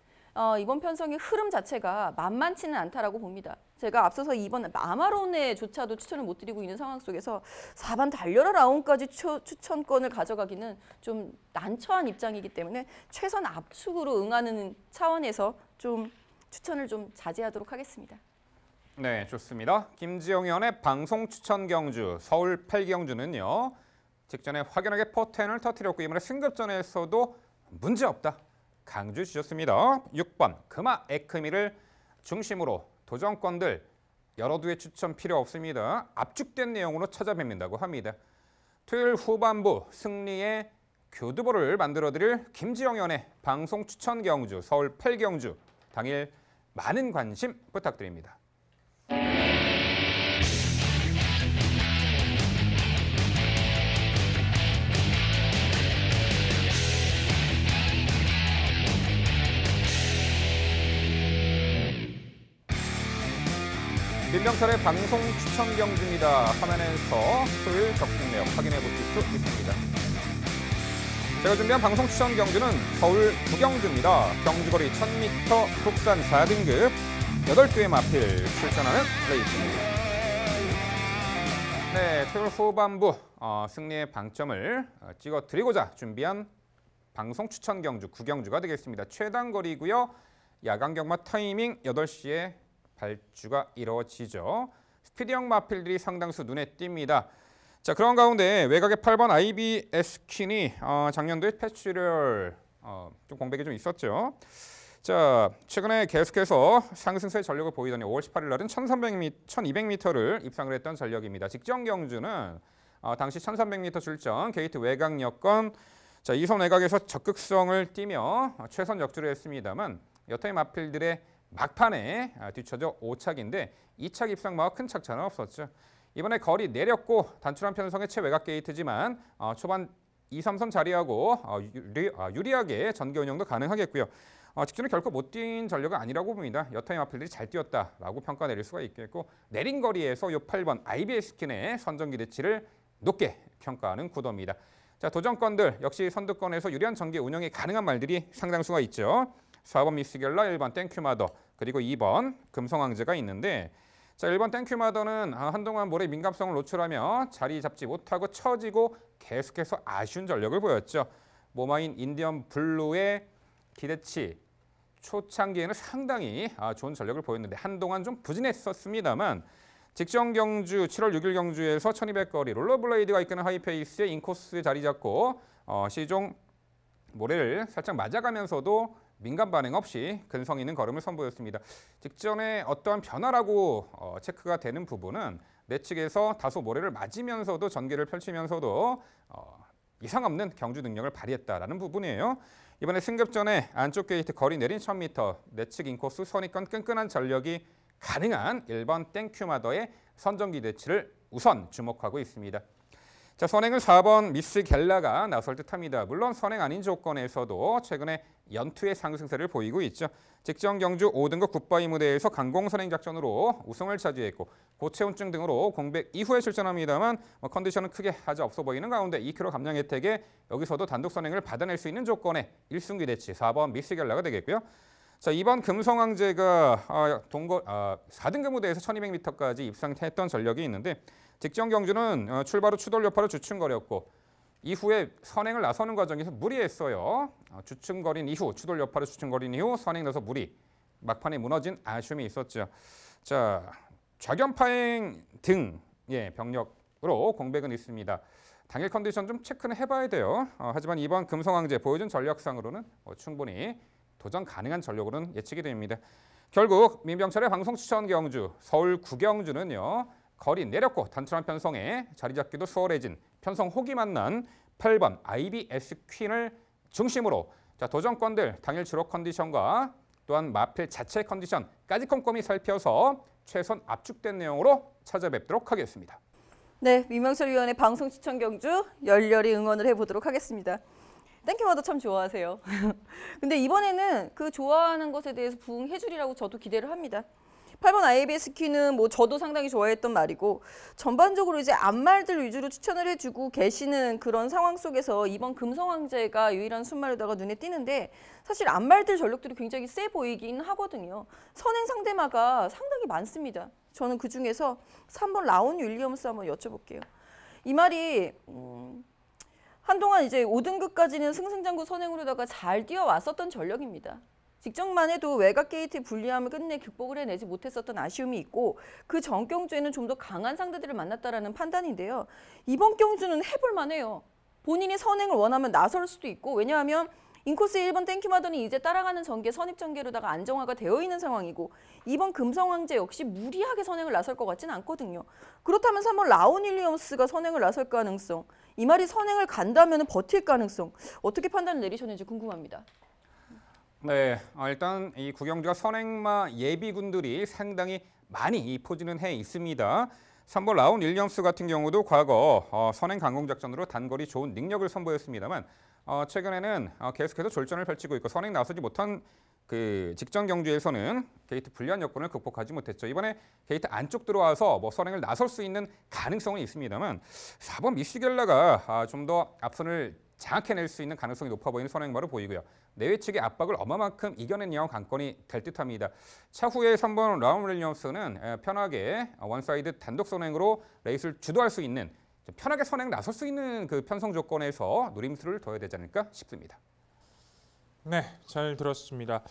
이번 편성의 흐름 자체가 만만치는 않다라고 봅니다. 제가 앞서서 이번 아마론에조차도 추천을 못 드리고 있는 상황 속에서 4번 달려라 라운까지 추천권을 가져가기는 좀 난처한 입장이기 때문에 최선 압축으로 응하는 차원에서 좀 추천을 좀 자제하도록 하겠습니다. 네, 좋습니다. 김지영 의원의 방송 추천 경주 서울 8경주는요. 직전에 확연하게 포텐을 터뜨렸고 이번에 승급전에서도 문제없다. 강조 주셨습니다. 6번 금화 에크미를 중심으로 도전권들 여러 두의 추천 필요 없습니다. 압축된 내용으로 찾아뵙는다고 합니다. 토요일 후반부 승리의 교두보를 만들어드릴 김지영 의원의 방송 추천 경주 서울 8경주 당일 많은 관심 부탁드립니다. 민병철의 방송 추천 경주입니다. 화면에서 토요일 적중 내역 확인해 보실 수 있습니다. 제가 준비한 방송 추천 경주는 서울 9경주입니다. 경주거리 1000m 국산 4등급 8개의 마필 출전하는 레이스입니다. 네, 토요일 후반부 승리의 방점을 찍어드리고자 준비한 방송 추천 경주 9경주가 되겠습니다. 최단 거리고요. 야간 경마 타이밍 8시에 발주가 이루어지죠. 스피디형 마필들이 상당수 눈에 띕니다. 자, 그런 가운데 외곽의 8번 IBS 퀸이 작년도에 패치를 좀 공백이 좀 있었죠. 자, 최근에 계속해서 상승세의 전력을 보이더니 5월 18일 날은 1200m를 입상을 했던 전력입니다. 직전 경주는 당시 1300m 출전 게이트 외곽 여건 자, 2선 외곽에서 적극성을 띠며 최선 역주를 했습니다만 여타의 마필들의 막판에 뒤쳐져 5착인데 2착 입상마와 큰 착차는 없었죠. 이번에 거리 내렸고 단출한 편성의 최외곽 게이트지만 초반 2, 3선 자리하고 유리하게 전개 운영도 가능하겠고요. 직전에 결코 못 뛴 전력은 아니라고 봅니다. 여타의 마필들이 잘 뛰었다라고 평가 내릴 수가 있겠고 내린 거리에서 요 8번 IBS 킨의 선전 기대치를 높게 평가하는 구도입니다. 자, 도전권들 역시 선두권에서 유리한 전개 운영이 가능한 말들이 상당수가 있죠. 4번 미스겔라, 1번 땡큐마더, 그리고 2번 금성왕제가 있는데 자, 1번 땡큐마더는 한동안 모래 민감성을 노출하며 자리 잡지 못하고 처지고 계속해서 아쉬운 전력을 보였죠. 모마인 인디언 블루의 기대치 초창기에는 상당히 좋은 전력을 보였는데 한동안 좀 부진했었습니다만 직전 경주 7월 6일 경주에서 1200거리 롤러블레이드가 이끄는 하이페이스에 인코스에 자리 잡고 시종 모래를 살짝 맞아가면서도 민감 반응 없이 근성 있는 걸음을 선보였습니다. 직전에 어떠한 변화라고 체크가 되는 부분은 내측에서 다소 모래를 맞으면서도 전개를 펼치면서도 이상 없는 경주 능력을 발휘했다라는 부분이에요. 이번에 승급전에 안쪽 게이트 거리 내린 1000m 내측 인코스 선입권 끈끈한 전력이 가능한 1번 땡큐마더의 선전 기대치를 우선 주목하고 있습니다. 자, 선행은 4번 미스 겔라가 나설 듯합니다. 물론 선행 아닌 조건에서도 최근에 연투의 상승세를 보이고 있죠. 직전 경주 5등급 굿바이 무대에서 강공선행 작전으로 우승을 차지했고 고체온증 등으로 공백 이후에 출전합니다만 컨디션은 크게 하자 없어 보이는 가운데 2km 감량 혜택에 여기서도 단독 선행을 받아낼 수 있는 조건에 1승 기대치 4번 미스겔라가 되겠고요. 자, 이번 금성황제가 4등급 무대에서 1200m까지 입상했던 전력이 있는데 직전 경주는 출발 후 추돌 여파로 주춤거렸고 이후에 선행을 나서는 과정에서 무리했어요. 주춤거린 이후 추돌 여파로 주춤거린 이후 선행 나서 무리 막판에 무너진 아쉬움이 있었죠. 자, 좌견파행 등 병력으로 공백은 있습니다. 당일 컨디션 좀 체크는 해봐야 돼요. 하지만 이번 금성황제 보여준 전력상으로는 충분히 도전 가능한 전력으로는 예측이 됩니다. 결국 민병철의 방송 추천 경주 서울 구경주는요. 거리 내렸고 단순한 편성에 자리 잡기도 수월해진 편성 혹이 만난 8번 IBS 퀸을 중심으로 도전권들 당일 주로 컨디션과 또한 마필 자체 컨디션까지 꼼꼼히 살펴서 최선 압축된 내용으로 찾아뵙도록 하겠습니다. 네, 민병철 위원의 방송 추천 경주 열렬히 응원을 해보도록 하겠습니다. 땡큐마도 참 좋아하세요. 근데 이번에는 그 좋아하는 것에 대해서 부응해주리라고 저도 기대를 합니다. 8번 IBS 퀸은 저도 상당히 좋아했던 말이고 전반적으로 이제 앞말들 위주로 추천을 해주고 계시는 그런 상황 속에서 이번 금성황제가 유일한 순말로다가 눈에 띄는데 사실 앞말들 전력들이 굉장히 세 보이긴 하거든요. 선행 상대마가 상당히 많습니다. 저는 그중에서 3번 라온 윌리엄스 한번 여쭤볼게요. 이 말이 한동안 이제 5등급까지는 승승장구 선행으로다가 잘 뛰어왔었던 전력입니다. 직전만 해도 외곽 게이트의 불리함을 끝내 극복을 해내지 못했었던 아쉬움이 있고 그 전 경주에는 좀 더 강한 상대들을 만났다라는 판단인데요. 이번 경주는 해볼 만해요. 본인이 선행을 원하면 나설 수도 있고 왜냐하면 인코스 1번 땡큐마더니 이제 따라가는 전개 선입 전개로다가 안정화가 되어 있는 상황이고 이번 금성황제 역시 무리하게 선행을 나설 것 같지는 않거든요. 그렇다면 3번 라온 윌리엄스가 선행을 나설 가능성, 이 말이 선행을 간다면 버틸 가능성 어떻게 판단을 내리셨는지 궁금합니다. 네, 일단 이 구경주가 선행마 예비군들이 상당히 많이 포진은 해 있습니다. 3번 라온 윌리엄스 같은 경우도 과거 선행 강공 작전으로 단거리 좋은 능력을 선보였습니다만 최근에는 계속해서 졸전을 펼치고 있고 선행 나서지 못한 그 직전 경주에서는 게이트 불리한 여건을 극복하지 못했죠. 이번에 게이트 안쪽 들어와서 선행을 나설 수 있는 가능성은 있습니다만 4번 미시겔라가 좀 더 앞선을 장악해낼 수 있는 가능성이 높아 보이는 선행마로 보이고요. 내외 측의 압박을 얼마만큼 이겨낸 양은 관건이 될 듯합니다. 차후에 3번 라운 윌리엄스는 편하게 원사이드 단독 선행으로 레이스를 주도할 수 있는 편하게 선행 나설 수 있는 그 편성 조건에서 노림수를 둬야 되지 않을까 싶습니다. 네, 잘 들었습니다.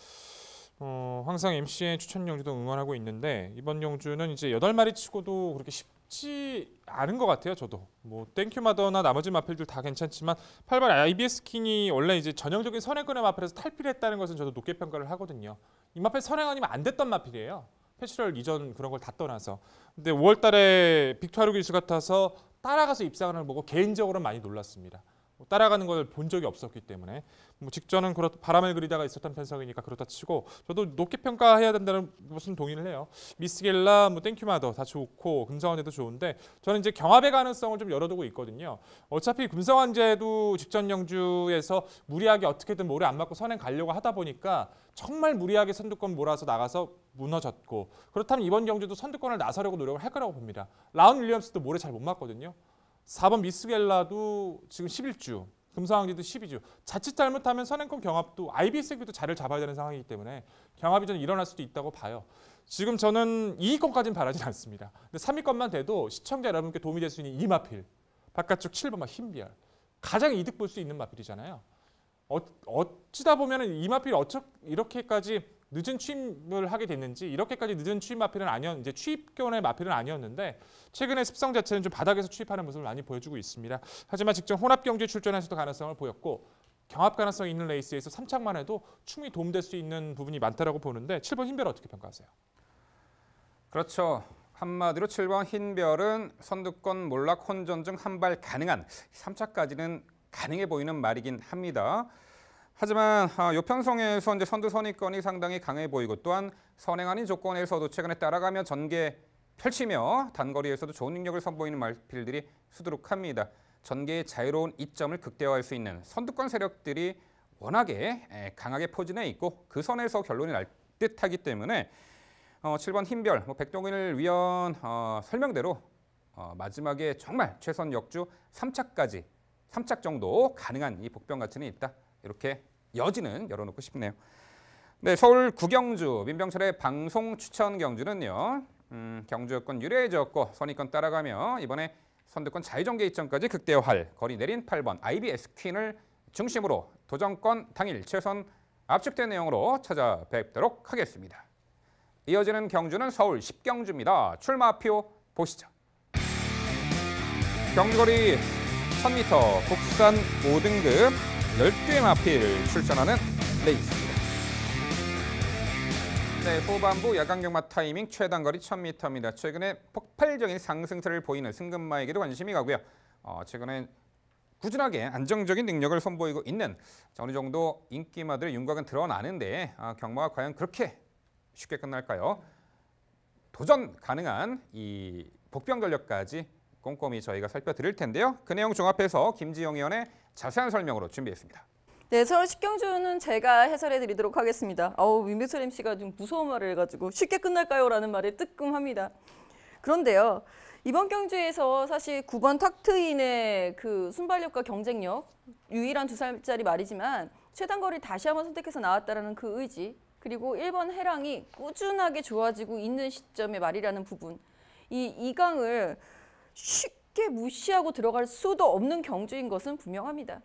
항상 MC의 추천 경주도 응원하고 있는데 이번 경주는 이제 8마리 치고도 그렇게 쉽지 않은 것 같아요. 저도 땡큐마더나 나머지 마필들 다 괜찮지만 8번 IBS 퀸이 원래 이제 전형적인 선행권의 마필에서 탈피했다는 것은 저도 높게 평가를 하거든요. 이 마필 선행 아니면 안 됐던 마필이에요. 패치럴 이전 그런 걸 다 떠나서. 근데 5월달에 빅토르 기수 같아서 따라가서 입상을 보고 개인적으로 많이 놀랐습니다. 따라가는 걸 본 적이 없었기 때문에 직전은 바람을 그리다가 있었던 편성이니까 그렇다 치고 저도 높게 평가해야 된다는 것은 동의를 해요. 미스겔라, 땡큐마더 다 좋고 금성환제도 좋은데 저는 이제 경합의 가능성을 좀 열어두고 있거든요. 어차피 금성환제도 직전 경주에서 무리하게 어떻게든 모래 안 맞고 선행 가려고 하다 보니까 정말 무리하게 선두권 몰아서 나가서 무너졌고 그렇다면 이번 경주도 선두권을 나서려고 노력을 할 거라고 봅니다. 라운 윌리엄스도 모래 잘 못 맞거든요. 4번 미스겔라도 지금 11주, 금성황제도 12주. 자칫 잘못하면 선행권 경합도 IBS도 자리를 잡아야 되는 상황이기 때문에 경합이 좀 일어날 수도 있다고 봐요. 지금 저는 2위권까지는 바라진 않습니다. 근데 3위권만 돼도 시청자 여러분께 도움이 될 수 있는 이 마필, 바깥쪽 7번 흰별, 가장 이득 볼 수 있는 마필이잖아요. 어찌다 보면 이 마필이 이렇게까지 늦은 취임을 하게 됐는지 이렇게까지 늦은 취임 마필은 이제 취입권의 마필은 아니었는데 최근에 습성 자체는 좀 바닥에서 취입하는 모습을 많이 보여주고 있습니다. 하지만 직전 혼합 경주에 출전해서도 가능성을 보였고 경합 가능성이 있는 레이스에서 3착만 해도 충분히 도움될 수 있는 부분이 많다라고 보는데 7번 흰별 어떻게 평가하세요? 그렇죠. 한마디로 7번 흰별은 선두권 몰락 혼전 중 한 발 가능한 3차까지는 가능해 보이는 말이긴 합니다. 하지만 요 편성에서 이제 선두 선입권이 상당히 강해 보이고 또한 선행 아닌 조건에서도 최근에 따라가며 전개 펼치며 단거리에서도 좋은 능력을 선보이는 말필들이 수두룩합니다. 전개의 자유로운 이점을 극대화할 수 있는 선두권 세력들이 워낙에 강하게 포진해 있고 그 선에서 결론이 날 듯하기 때문에 7번 힘별 백동일 위원 설명대로 마지막에 정말 최선 역주 3착 정도 가능한 이 복병 가치는 있다. 이렇게 여지는 열어놓고 싶네요. 네, 서울 구경주 민병철의 방송 추천 경주는요. 경주 여건 유리해졌고 선입권 따라가며 이번에 선두권 좌회전 게이점까지 극대화할 거리 내린 8번 IBS 퀸을 중심으로 도전권 당일 최선 압축된 내용으로 찾아뵙도록 하겠습니다. 이어지는 경주는 서울 10경주입니다. 출마표 보시죠. 경주거리 1000m 국산 5등급 12의 마필 출전하는 레이스입니다. 네, 후반부 야간 경마 타이밍 최단 거리 1000m입니다. 최근에 폭발적인 상승세를 보이는 승급마에게도 관심이 가고요. 최근에 꾸준하게 안정적인 능력을 선보이고 있는 어느 정도 인기마들의 윤곽은 드러나는데 경마가 과연 그렇게 쉽게 끝날까요? 도전 가능한 이 복병 전력까지 꼼꼼히 저희가 살펴드릴 텐데요. 그 내용 종합해서 김지영 의원의 자세한 설명으로 준비했습니다. 네, 서울 10경주는 제가 해설해 드리도록 하겠습니다. 민병철 MC가 좀 무서운 말을 해가지고 쉽게 끝날까요? 라는 말에 뜨끔합니다. 그런데요, 이번 경주에서 사실 9번 탁트인의 그 순발력과 경쟁력, 유일한 2살짜리 말이지만 최단거리 다시 한번 선택해서 나왔다는 그 의지, 그리고 1번 해랑이 꾸준하게 좋아지고 있는 시점의 말이라는 부분, 이 강을 쉽게 무시하고 들어갈 수도 없는 경주인 것은 분명합니다.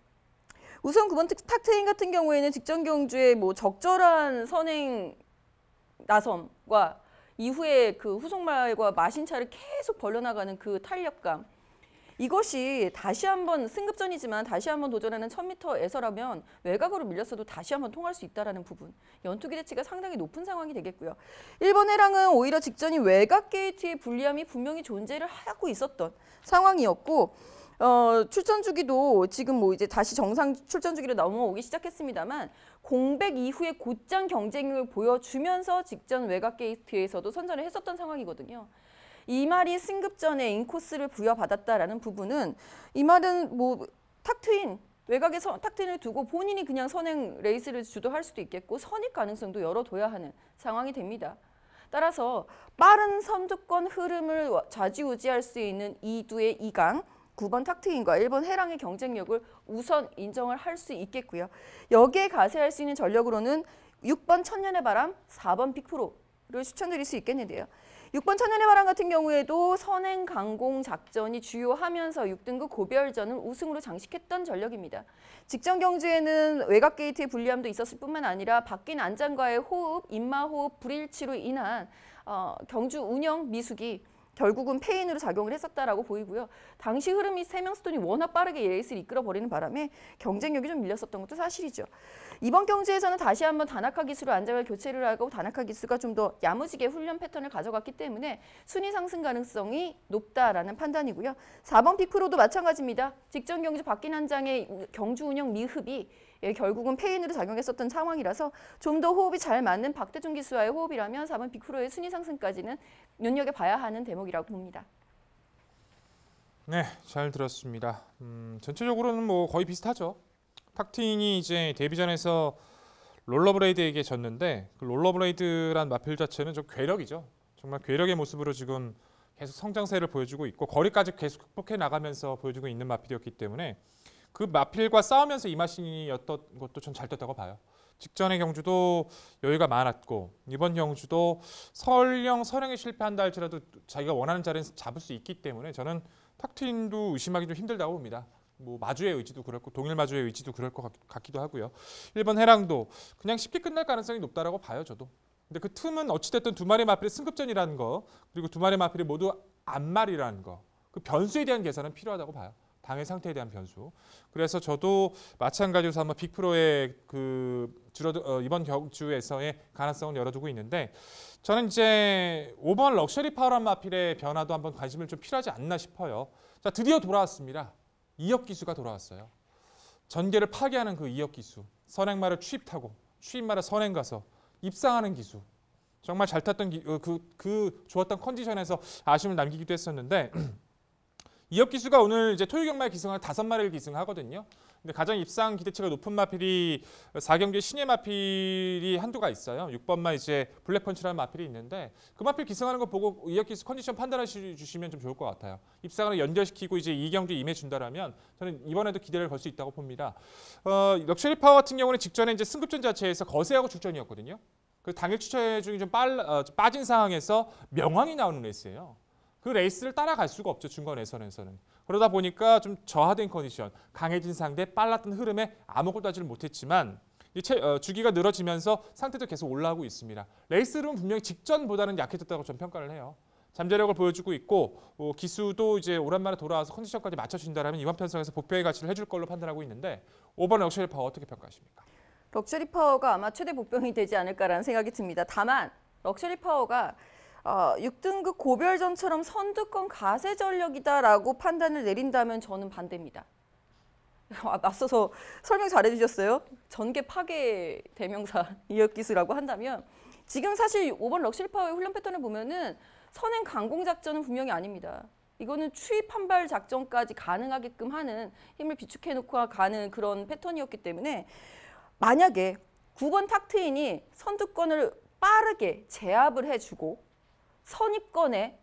우선 9번 탁트인 같은 경우에는 직전 경주에 적절한 선행 나섬과 이후에 그 후속말과 마신차를 계속 벌려나가는 그 탄력감, 이것이 다시 한번 승급전이지만 다시 한번 도전하는 1000m에서라면 외곽으로 밀렸어도 다시 한번 통할 수 있다는 부분, 연투 기대치가 상당히 높은 상황이 되겠고요. 1번 해랑은 오히려 직전이 외곽 게이트의 불리함이 분명히 존재를 하고 있었던 상황이었고, 출전 주기도 지금 이제 다시 정상 출전 주기로 넘어오기 시작했습니다만 공백 이후에 곧장 경쟁력을 보여주면서 직전 외곽 게이트에서도 선전을 했었던 상황이거든요. 이 말이 승급전에 인코스를 부여받았다라는 부분은, 이 말은 탁트인 외곽에 탁트인을 두고 본인이 그냥 선행 레이스를 주도할 수도 있겠고 선입 가능성도 열어둬야 하는 상황이 됩니다. 따라서 빠른 선두권 흐름을 좌지우지할 수 있는 이두의 2강 9번 탁트인과 1번 해랑의 경쟁력을 우선 인정을 할 수 있겠고요. 여기에 가세할 수 있는 전력으로는 6번 천년의 바람, 4번 픽프로를 추천드릴 수 있겠는데요. 6번 천년의 바람 같은 경우에도 선행 강공 작전이 주요하면서 6등급 고별전을 우승으로 장식했던 전력입니다. 직전 경주에는 외곽 게이트의 불리함도 있었을 뿐만 아니라 바뀐 안장과의 호흡, 인마호흡 불일치로 인한 경주 운영 미숙이 결국은 패인으로 작용을 했었다라고 보이고요. 당시 흐름이 세명스톤이 워낙 빠르게 레이스를 이끌어버리는 바람에 경쟁력이 좀 밀렸었던 것도 사실이죠. 이번 경주에서는 다시 한번 다나카 기수로 안장을 교체를 하고 다나카 기수가 좀 더 야무지게 훈련 패턴을 가져갔기 때문에 순위 상승 가능성이 높다라는 판단이고요. 4번 픽프로도 마찬가지입니다. 직전 경주 바뀐 안장의 경주 운영 미흡이 결국은 패인으로 작용했었던 상황이라서 좀 더 호흡이 잘 맞는 박대중 기수와의 호흡이라면 4번 픽프로의 순위 상승까지는 눈여겨봐야 하는 대목이라고 봅니다. 네, 잘 들었습니다. 전체적으로는 거의 비슷하죠. 탁트인이 이제 데뷔전에서 롤러브레이드에게 졌는데 그 롤러브레이드란 마필 자체는 좀 괴력이죠. 정말 괴력의 모습으로 지금 계속 성장세를 보여주고 있고 거리까지 계속 극복해 나가면서 보여주고 있는 마필이었기 때문에 그 마필과 싸우면서 이마신이었던 것도 전 잘 떴다고 봐요. 직전의 경주도 여유가 많았고 이번 경주도 설령 선행에 실패한다 할지라도 자기가 원하는 자리에서 잡을 수 있기 때문에 저는 탁트인도 의심하기 좀 힘들다고 봅니다. 마주의 의지도 그렇고 동일 마주의 의지도 그럴 것 같기도 하고요. 1번 해랑도 그냥 쉽게 끝날 가능성이 높다라고 봐요, 저도. 근데 그 틈은 어찌됐든 두 마리 마필의 승급전이라는 거, 그리고 두 마리 마필이 모두 앞말이라는 거, 그 변수에 대한 계산은 필요하다고 봐요. 당의 상태에 대한 변수. 그래서 저도 마찬가지로 한번 빅프로의 이번 경주에서의 가능성을 열어두고 있는데 저는 이제 5번 럭셔리 파워란 마필의 변화도 한번 관심을 좀 필요하지 않나 싶어요. 자, 드디어 돌아왔습니다. 2역 기수가 돌아왔어요. 전개를 파괴하는 그 2역 기수. 선행말을 취입타고 취입말을 선행 가서 입상하는 기수. 정말 잘 탔던 좋았던 컨디션에서 아쉬움을 남기기도 했었는데 이혁 기수가 오늘 이제 토요 경마에 기승한 5마리를 기승하거든요. 근데 가장 입상 기대치가 높은 마필이 4경기 신예 마필이 한두가 있어요. 6번마 이제 블랙펀치라는 마필이 있는데 그 마필 기승하는 거 보고 이혁 기수 컨디션 판단해 주시면 좀 좋을 것 같아요. 입상을 연결시키고 이제 2경주 임해 준다라면 저는 이번에도 기대를 걸 수 있다고 봅니다. 럭셔리 파워 같은 경우는 직전에 이제 승급전 자체에서 거세하고 출전이었거든요. 그 당일 추천 중에 좀 빠진 상황에서 명왕이 나오는 레이스예요. 그 레이스를 따라갈 수가 없죠. 중간 예선에서는. 그러다 보니까 좀 저하된 컨디션, 강해진 상대, 빨랐던 흐름에 아무것도 하지를 못했지만 주기가 늘어지면서 상태도 계속 올라오고 있습니다. 레이스 흐름은 분명히 직전보다는 약해졌다고 전 평가를 해요. 잠재력을 보여주고 있고 기수도 이제 오랜만에 돌아와서 컨디션까지 맞춰준다면 이번 편성에서 복병의 가치를 해줄 걸로 판단하고 있는데 5번 럭셔리 파워 어떻게 평가하십니까? 럭셔리 파워가 아마 최대 복병이 되지 않을까라는 생각이 듭니다. 다만 럭셔리 파워가 6등급 고별전처럼 선두권 가세 전력이다라고 판단을 내린다면 저는 반대입니다. 앞서서 설명 잘해주셨어요. 전개 파괴 대명사 이혁 기수라고 한다면 지금 사실 5번 럭셔리 파워의 훈련 패턴을 보면은 선행 강공 작전은 분명히 아닙니다. 이거는 추입 한발 작전까지 가능하게끔 하는 힘을 비축해놓고 가는 그런 패턴이었기 때문에 만약에 9번 탁트인이 선두권을 빠르게 제압을 해주고 선입권에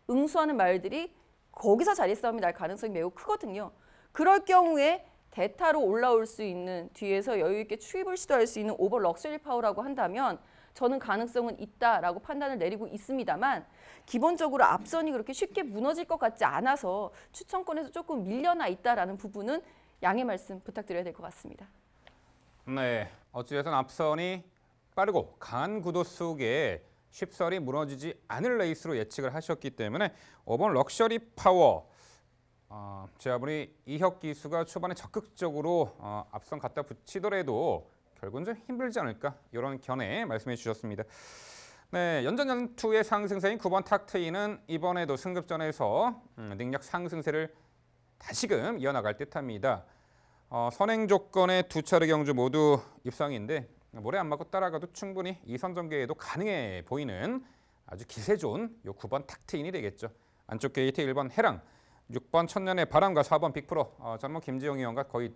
응수하는 말들이 거기서 자리 싸움이 날 가능성이 매우 크거든요. 그럴 경우에 대타로 올라올 수 있는 뒤에서 여유 있게 추입을 시도할 수 있는 오버 럭셔리 파워라고 한다면 저는 가능성은 있다라고 판단을 내리고 있습니다만 기본적으로 앞선이 그렇게 쉽게 무너질 것 같지 않아서 추천권에서 조금 밀려나 있다라는 부분은 양해 말씀 부탁드려야 될 것 같습니다. 네, 어찌됐든 앞선이 빠르고 강한 구도 속에 쉽사리 무너지지 않을 레이스로 예측을 하셨기 때문에 5번 럭셔리 파워 제아분이 이혁 기수가 초반에 적극적으로 앞선 갖다 붙이더라도 결국은 좀 힘들지 않을까 이런 견해 말씀해 주셨습니다. 네, 연전연투의 상승세인 9번 탁트인은 이번에도 승급전에서 능력 상승세를 다시금 이어나갈 듯합니다. 선행 조건의 두 차례 경주 모두 입상인데 모래 안 맞고 따라가도 충분히 2선 전개에도 가능해 보이는 아주 기세 좋은 요 9번 탁트인이 되겠죠. 안쪽 게이트 1번 해랑, 6번 천년의 바람과 4번 빅프로 전문 김지영 의원과 거의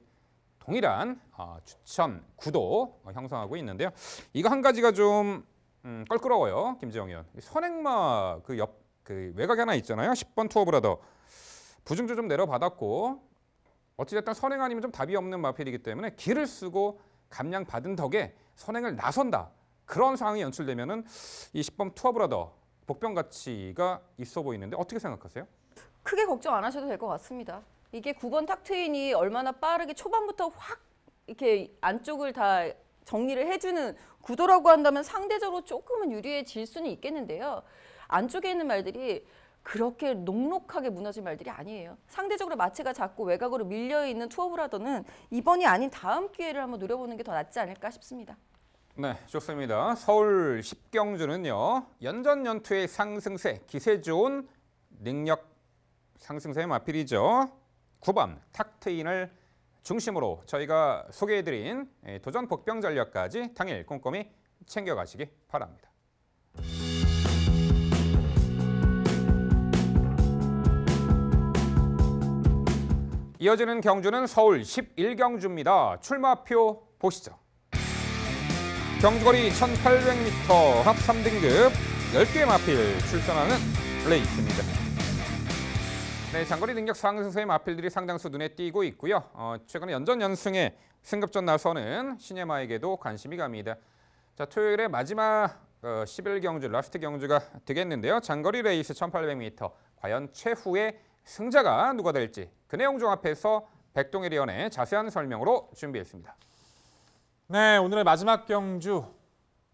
동일한 추천 구도 형성하고 있는데요. 이거 한 가지가 좀 껄끄러워요. 김지영 의원. 선행마 그 외곽에 하나 있잖아요. 10번 투어브라더. 부중주 좀 내려받았고 어찌됐든 선행 아니면 좀 답이 없는 마필이기 때문에 기를 쓰고 감량 받은 덕에 선행을 나선다. 그런 상황이 연출되면은 이 10번 투어브라더 복병 가치가 있어 보이는데 어떻게 생각하세요? 크게 걱정 안 하셔도 될 것 같습니다. 이게 9번 탁트인이 얼마나 빠르게 초반부터 확 이렇게 안쪽을 다 정리를 해주는 구도라고 한다면 상대적으로 조금은 유리해질 수는 있겠는데요. 안쪽에 있는 말들이 그렇게 녹록하게 무너질 말들이 아니에요. 상대적으로 마체가 작고 외곽으로 밀려있는 투어브라더는 이번이 아닌 다음 기회를 한번 노려보는 게 더 낫지 않을까 싶습니다. 네, 좋습니다. 서울 10경주는요. 연전연투의 상승세, 기세 좋은 능력 상승세의 마필이죠. 9번 탁트인을 중심으로 저희가 소개해드린 도전 복병 전략까지 당일 꼼꼼히 챙겨가시기 바랍니다. 이어지는 경주는 서울 11경주입니다. 출마표 보시죠. 경주거리 1800m 합 3등급 10개 마필 출전하는 레이스입니다. 네, 장거리 능력 상승세의 마필들이 상당수 눈에 띄고 있고요. 최근에 연전연승에 승급전 나서는 신예마에게도 관심이 갑니다. 자, 토요일에 마지막 11경주 라스트 경주가 되겠는데요. 장거리 레이스 1800m 과연 최후의 승자가 누가 될지 그 내용 종합해서 백동일 위원의 자세한 설명으로 준비했습니다. 네, 오늘의 마지막 경주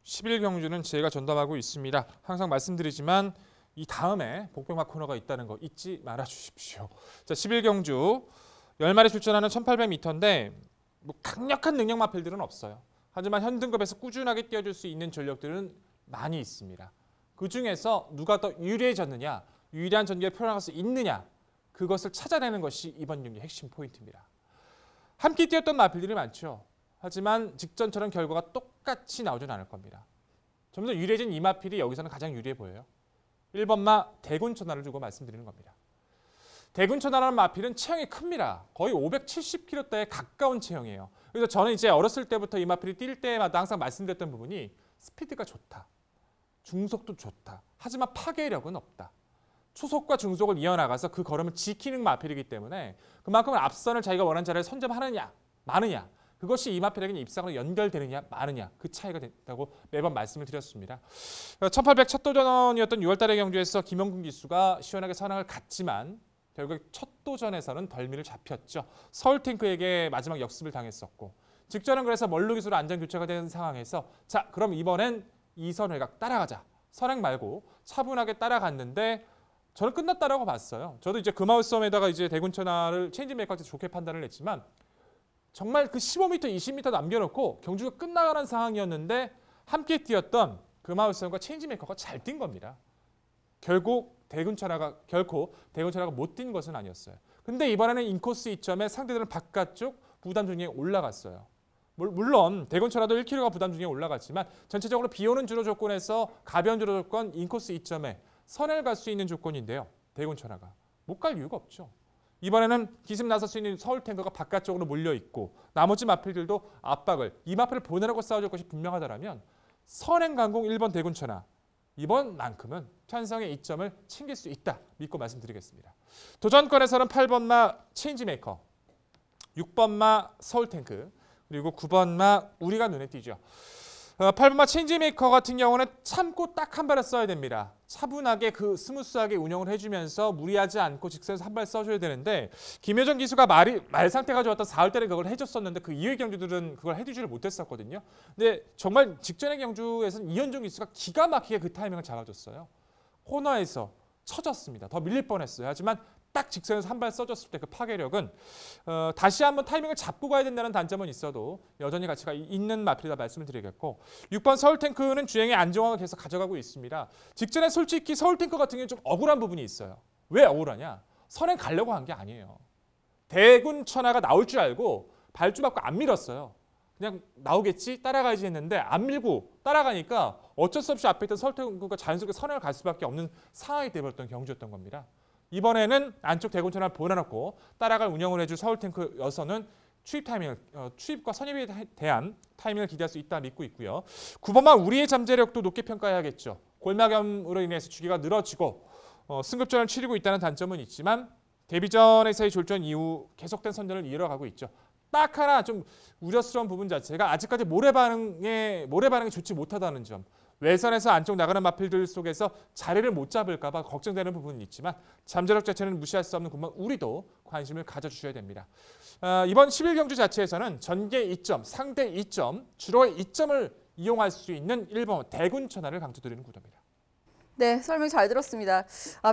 11경주는 제가 전담하고 있습니다. 항상 말씀드리지만 이 다음에 복병마 코너가 있다는 거 잊지 말아 주십시오. 자, 11경주 10마리 출전하는 1800m인데 뭐 강력한 능력 마필들은 없어요. 하지만 현 등급에서 꾸준하게 뛰어줄 수 있는 전력들은 많이 있습니다. 그중에서 누가 더 유리해졌느냐, 유리한 전개를 표현할 수 있느냐, 그것을 찾아내는 것이 이번 경기 핵심 포인트입니다. 함께 뛰었던 마필들이 많죠. 하지만 직전처럼 결과가 똑같이 나오진 않을 겁니다. 좀 더 유리해진 이 마필이 여기서는 가장 유리해 보여요. 1번마 대군천하를 두고 말씀드리는 겁니다. 대군 천하라는 마필은 체형이 큽니다. 거의 570kg대에 가까운 체형이에요. 그래서 저는 이제 어렸을 때부터 이 마필이 뛸 때마다 항상 말씀드렸던 부분이 스피드가 좋다. 중속도 좋다. 하지만 파괴력은 없다. 초속과 중속을 이어나가서 그 걸음을 지키는 마필이기 때문에 그만큼 앞선을 자기가 원하는 자리에 선점하느냐 마느냐 그것이 이 마필에게는 입상으로 연결되느냐 마느냐 그 차이가 된다고 매번 말씀을 드렸습니다. 1800 첫 도전이었던 6월달의 경주에서 김영군 기수가 시원하게 선행을 갔지만 결국 첫 도전에서는 덜미를 잡혔죠. 서울탱크에게 마지막 역습을 당했었고 직전은 그래서 멀루 기수로 안전 교체가 된 상황에서 자 그럼 이번엔 이선회각 따라가자. 선행 말고 차분하게 따라갔는데 저는 끝났다라고 봤어요. 저도 이제 금아웃 싸움에다가 이제 대군 천하를 체인지 메이커한테 좋게 판단을 했지만 정말 그 15m, 20m 남겨놓고 경주가 끝나가는 상황이었는데 함께 뛰었던 금아웃 싸움과 체인지 메이커가 잘 뛴 겁니다. 결국 결코 대군 천하가 못 뛴 것은 아니었어요. 근데 이번에는 인코스 이점에 상대들은 바깥쪽 부담 중에 올라갔어요. 물론 대군 천하도 1km가 부담 중에 올라갔지만 전체적으로 비오는 주로 조건에서 가벼운 주로 조건 인코스 이점에 선을 갈 수 있는 조건인데요. 대군 천하가 못 갈 이유가 없죠. 이번에는 기습 나설 수 있는 서울탱크가 바깥쪽으로 몰려있고 나머지 마필들도 압박을 이 마필을 보내라고 싸워줄 것이 분명하다면 선행강공 1번 대군 천하 이번만큼은 편성의 이점을 챙길 수 있다 믿고 말씀드리겠습니다. 도전권에서는 8번마 체인지메이커, 6번마 서울탱크 그리고 9번마 우리가 눈에 띄죠. 8번마 체인지메이커 같은 경우는 참고 딱 한 발을 써야 됩니다. 차분하게 스무스하게 운영을 해주면서 무리하지 않고 직선에서 한 발 써줘야 되는데 김효정 기수가 말 상태가 좋았던 4월달에 그걸 해줬었는데 그 이후의 경주들은 그걸 해주지를 못했었거든요. 근데 정말 직전의 경주에서는 이현종 기수가 기가 막히게 그 타이밍을 잡아줬어요. 코너에서 쳐졌습니다. 더 밀릴 뻔했어요. 하지만 딱 직선에서 한 발 써줬을 때 그 파괴력은 다시 한번 타이밍을 잡고 가야 된다는 단점은 있어도 여전히 가치가 있는 마필이다 말씀을 드리겠고 6번 서울탱크는 주행의 안정화를 계속 가져가고 있습니다. 직전에 솔직히 서울탱크 같은 경우는 좀 억울한 부분이 있어요. 왜 억울하냐? 선행 가려고 한 게 아니에요. 대군 천하가 나올 줄 알고 발주 받고 안 밀었어요. 그냥 나오겠지 따라가야지 했는데 안 밀고 따라가니까 어쩔 수 없이 앞에 있던 서울탱크가 자연스럽게 선행을 갈 수밖에 없는 상황이 되어버렸던 경주였던 겁니다. 이번에는 안쪽 대군 천하를 보내놓고 따라갈 운영을 해줄 서울탱크여서는 추입과 선입에 대한 타이밍을 기대할 수 있다 믿고 있고요. 9번만 우리의 잠재력도 높게 평가해야겠죠. 골마겸으로 인해서 주기가 늘어지고 승급전을 치르고 있다는 단점은 있지만 데뷔전에서의 졸전 이후 계속된 선전을 이어가고 있죠. 딱 하나 좀 우려스러운 부분 자체가 아직까지 모래 반응이 좋지 못하다는 점. 외선에서 안쪽 나가는 마필들 속에서 자리를 못 잡을까 봐 걱정되는 부분은 있지만 잠재력 자체는 무시할 수 없는 것만 우리도 관심을 가져주셔야 됩니다. 이번 11경주 자체에서는 전개 2점, 상대 2점, 주로의 2점을 이용할 수 있는 1번 대군 천하를 강조드리는 구도입니다. 네, 설명 잘 들었습니다.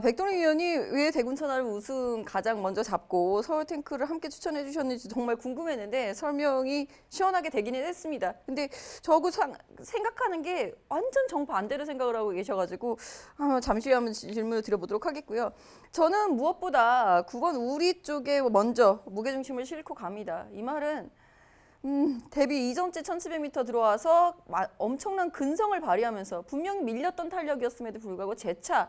백동림 위원이 왜 대군 천하를 우승 가장 먼저 잡고 서울탱크를 함께 추천해 주셨는지 정말 궁금했는데 설명이 시원하게 되기는 했습니다. 근데 저하고 생각하는 게 완전 정반대로 생각을 하고 계셔가지고 잠시 후에 한번 질문을 드려보도록 하겠고요. 저는 무엇보다 9번 우리 쪽에 먼저 무게중심을 싣고 갑니다. 이 말은 데뷔 이전째 1700m 들어와서 엄청난 근성을 발휘하면서 분명히 밀렸던 탄력이었음에도 불구하고 재차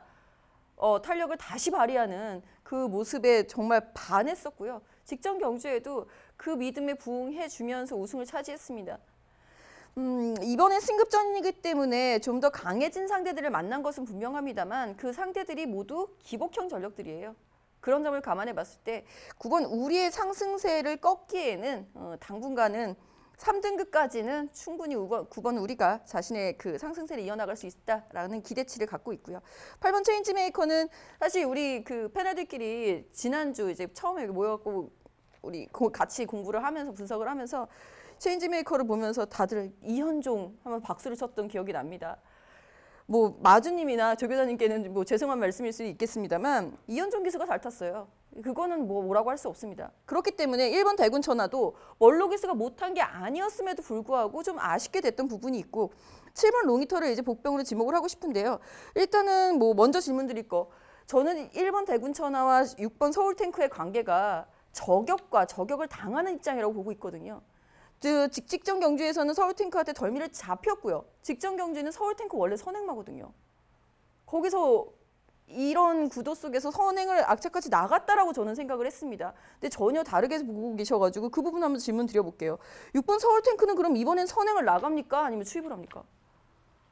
탄력을 다시 발휘하는 그 모습에 정말 반했었고요. 직전 경주에도 그 믿음에 부응해주면서 우승을 차지했습니다. 이번엔 승급전이기 때문에 좀 더 강해진 상대들을 만난 것은 분명합니다만 그 상대들이 모두 기복형 전력들이에요. 그런 점을 감안해 봤을 때 9번 우리의 상승세를 꺾기에는 당분간은 3등급까지는 충분히 9번 우리가 자신의 그 상승세를 이어나갈 수 있다라는 기대치를 갖고 있고요. 8번 체인지메이커는 사실 우리 그 패널들끼리 지난주 이제 처음에 모여갖고 우리 같이 공부를 하면서 분석을 하면서 체인지메이커를 보면서 다들 이현종 하면 박수를 쳤던 기억이 납니다. 뭐 마주님이나 조 교사님께는 뭐 죄송한 말씀일 수 있겠습니다만 이현종 기수가 잘 탔어요. 그거는 뭐라고 할 수 없습니다. 그렇기 때문에 1번 대군 천하도 멀로 기수가 못한 게 아니었음에도 불구하고 좀 아쉽게 됐던 부분이 있고 7번 롱히터를 이제 복병으로 지목을 하고 싶은데요. 일단은 뭐 먼저 질문 드릴 거 저는 1번 대군 천하와 6번 서울탱크의 관계가 저격을 당하는 입장이라고 보고 있거든요. 직전 경주에서는 서울탱크한테 덜미를 잡혔고요. 직전 경주에는 서울탱크 원래 선행마거든요. 거기서 이런 구도 속에서 선행을 악착같이 나갔다라고 저는 생각을 했습니다. 근데 전혀 다르게 보고 계셔가지고 그 부분 한번 질문 드려볼게요. 6번 서울탱크는 그럼 이번엔 선행을 나갑니까? 아니면 추입을 합니까?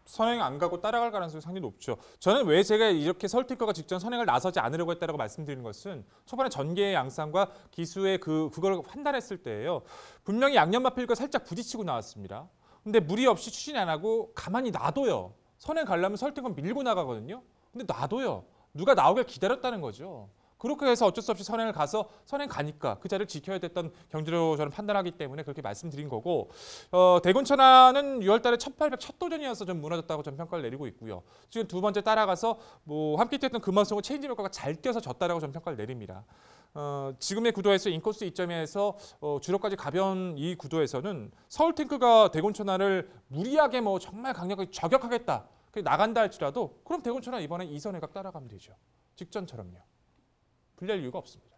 선행 안 가고 따라갈 가능성이 상당히 높죠. 저는 왜 제가 이렇게 서울탱크가 직전 선행을 나서지 않으려고 했다라고 말씀드리는 것은 초반에 전개의 양상과 기수의 그걸 판단했을 때예요. 분명히 양념마필과 살짝 부딪히고 나왔습니다. 근데 무리 없이 추진 안 하고 가만히 놔둬요. 선행 가려면 서울탱크는 밀고 나가거든요. 근데 놔둬요. 누가 나오길 기다렸다는 거죠. 그렇게 해서 어쩔 수 없이 선행을 가서 선행 가니까 그 자리를 지켜야 됐던 경기로 저는 판단하기 때문에 그렇게 말씀드린 거고, 대군 천안은 6월 달에 1800 첫 도전이어서 좀 무너졌다고 전 평가를 내리고 있고요. 지금 두 번째 따라가서 뭐 함께 뛰었던 금원성과 체인지 효과가 잘 뛰어서 졌다라고 전 평가를 내립니다. 지금의 구도에서 인코스 이점에서 주로까지 가벼운 이 구도에서는 서울탱크가 대군 천안을 무리하게 뭐 정말 강력하게 저격하겠다, 나간다 할지라도 그럼 대군 천안 이번에 2선 외곽 따라가면 되죠. 직전처럼요. 불리할 이유가 없습니다.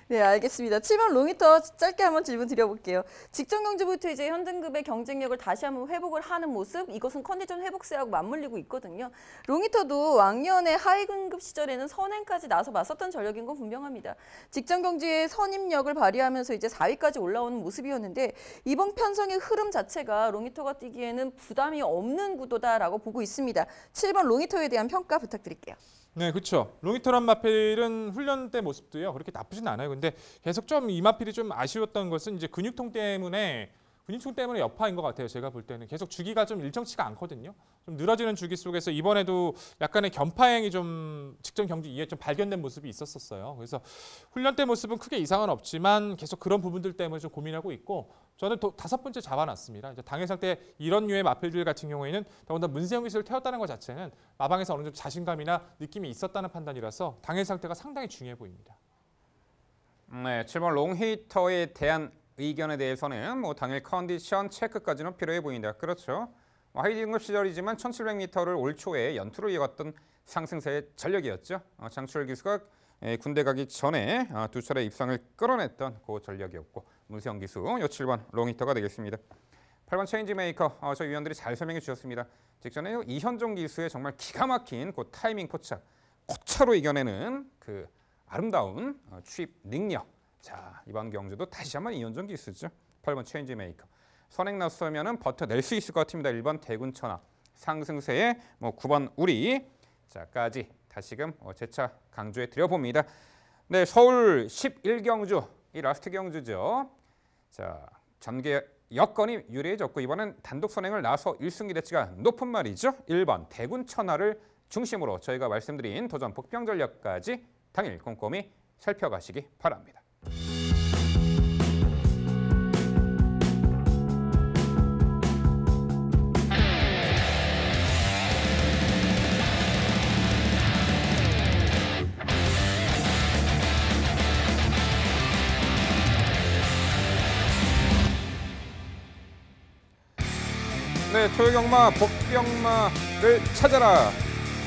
네, 알겠습니다. 7번 롱히터 짧게 한번 질문 드려볼게요. 직전 경주부터 이제 현등급의 경쟁력을 다시 한번 회복을 하는 모습, 이것은 컨디션 회복세하고 맞물리고 있거든요. 롱히터도 왕년의 하위 등급 시절에는 선행까지 나서 맞섰던 전력인 건 분명합니다. 직전 경주에 선임력을 발휘하면서 이제 4위까지 올라오는 모습이었는데 이번 편성의 흐름 자체가 롱히터가 뛰기에는 부담이 없는 구도다라고 보고 있습니다. 7번 롱히터에 대한 평가 부탁드릴게요. 네, 그렇죠. 롱히터란 마필은 훈련 때 모습도요 그렇게 나쁘진 않아요. 근데 계속 좀 이 마필이 좀 아쉬웠던 것은 이제 근육통 때문에 여파인 것 같아요. 제가 볼 때는 계속 주기가 좀 일정치가 않거든요. 좀 늘어지는 주기 속에서 이번에도 약간의 견파행이 좀 직전 경주 이후에 좀 발견된 모습이 있었어요. 그래서 훈련 때 모습은 크게 이상은 없지만 계속 그런 부분들 때문에 좀 고민하고 있고, 저는 또 5번째 잡아놨습니다. 이제 당일 상태 이런 류의 마필들 같은 경우에는 더군다나 문세영 기수를 태웠다는 것 자체는 마방에서 어느 정도 자신감이나 느낌이 있었다는 판단이라서 당일 상태가 상당히 중요해 보입니다. 네, 7번 롱히터에 대한 의견에 대해서는 뭐 당일 컨디션 체크까지는 필요해 보인다. 그렇죠. 하위 등급 시절이지만 1700m를 올 초에 연투로 이어갔던 상승세의 전력이었죠. 장철 기수가 군대 가기 전에 두 차례 입상을 끌어냈던 그 전력이었고, 문세영 기수 요 7번 롱히터가 되겠습니다. 8번 체인지 메이커, 저희 위원들이 잘 설명해 주셨습니다. 직전에 이현종 기수의 정말 기가 막힌 그 타이밍 포착, 고차로 이겨내는 그 아름다운 추입 능력. 자, 이번 경주도 다시 한번 이현종 기수죠. 8번 체인지 메이커. 선행 나서면은 버텨낼 수 있을 것 같습니다. 1번 대군 천하. 상승세에 뭐 9번 우리. 자까지 다시금 재차 강조해 드려봅니다. 네, 서울 11경주, 이 라스트 경주죠. 자, 전개 여건이 유리해졌고 이번엔 단독 선행을 나서 1승 기대치가 높은 말이죠. 1번 대군 천하를 중심으로 저희가 말씀드린 도전 복병 전략까지 당일 꼼꼼히 살펴가시기 바랍니다. 네, 토요경마 복병마를 찾아라.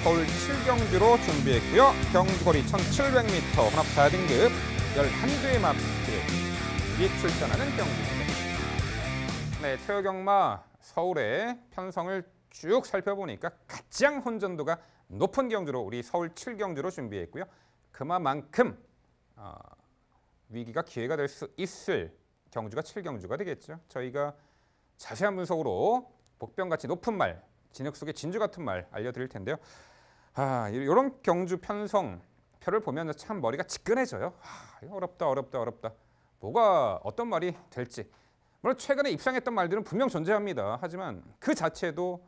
서울 7경주로 준비했고요. 경주거리 1700m 혼합 4등급 11대의 마필이 출전하는 경주입니다. 네, 토요경마 서울의 편성을 쭉 살펴보니까 가장 혼전도가 높은 경주로 우리 서울 7경주로 준비했고요. 그만큼 위기가 기회가 될 수 있을 경주가 7경주가 되겠죠. 저희가 자세한 분석으로 복병같이 높은 말, 진흙 속의 진주 같은 말 알려드릴 텐데요. 이런 경주 편성 표를 보면 참 머리가 지끈해져요. 이거 어렵다. 뭐가 어떤 말이 될지. 물론 최근에 입상했던 말들은 분명 존재합니다. 하지만 그 자체도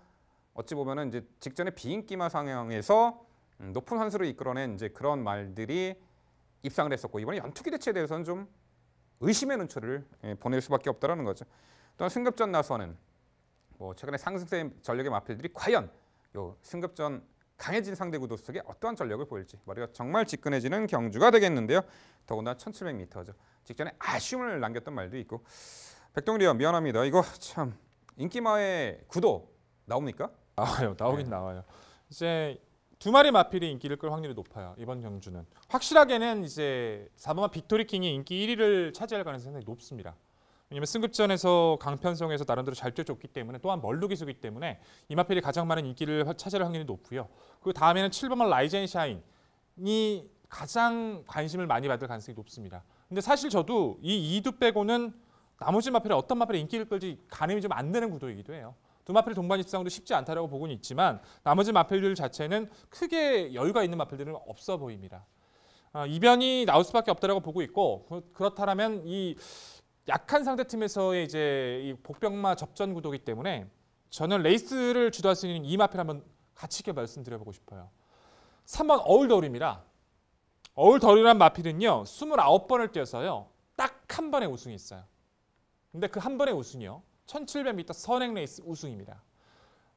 어찌 보면은 이제 직전에 비인기마 상황에서 높은 환수를 이끌어낸 이제 그런 말들이 입상을 했었고, 이번에 연투기 대체에 대해서는 좀 의심의 눈초리를 보낼 수밖에 없다라는 거죠. 또한 승급전 나서는 뭐 최근에 상승세 전력의 마필들이 과연 요 승급전 강해진 상대 구도 속에 어떠한 전력을 보일지 머리가 정말 지끈해지는 경주가 되겠는데요. 더군다나 1700m죠. 직전에 아쉬움을 남겼던 말도 있고. 백동리 의원 미안합니다. 이거 참 인기마의 구도 나옵니까? 나오긴 나와요. 이제 두 마리 마필이 인기를 끌 확률이 높아요. 이번 경주는 확실하게는 이제 4번마 빅토리킹이 인기 1위를 차지할 가능성이 상당히 높습니다. 왜냐하면 승급전에서 강편성에서 나름대로 잘 뛰어줬기 때문에, 또한 멀루 기수기 때문에 이 마필이 가장 많은 인기를 차지할 확률이 높고요. 그 다음에는 7번마 라이젠 샤인. 2번이 가장 관심을 많이 받을 가능성이 높습니다. 근데 사실 저도 이 2두 빼고는 나머지 마필이 어떤 마필이 인기를 끌지 가늠이 좀 안 되는 구도이기도 해요. 두 마필 동반 입상도 쉽지 않다라고 보고는 있지만 나머지 마필들 자체는 크게 여유가 있는 마필들은 없어 보입니다. 이변이 나올 수밖에 없다라고 보고 있고 그렇다면 이 약한 상대팀에서의 이제 이 복병마 접전 구도이기 때문에 저는 레이스를 주도할 수 있는 이 마필 한번 같이 있게 말씀드려보고 싶어요. 3번 어울더울입니다. 어울더울이란 마필은요 29번을 뛰어서요 딱 한 번의 우승이 있어요. 근데 그 한 번의 우승이요 1700m 선행 레이스 우승입니다.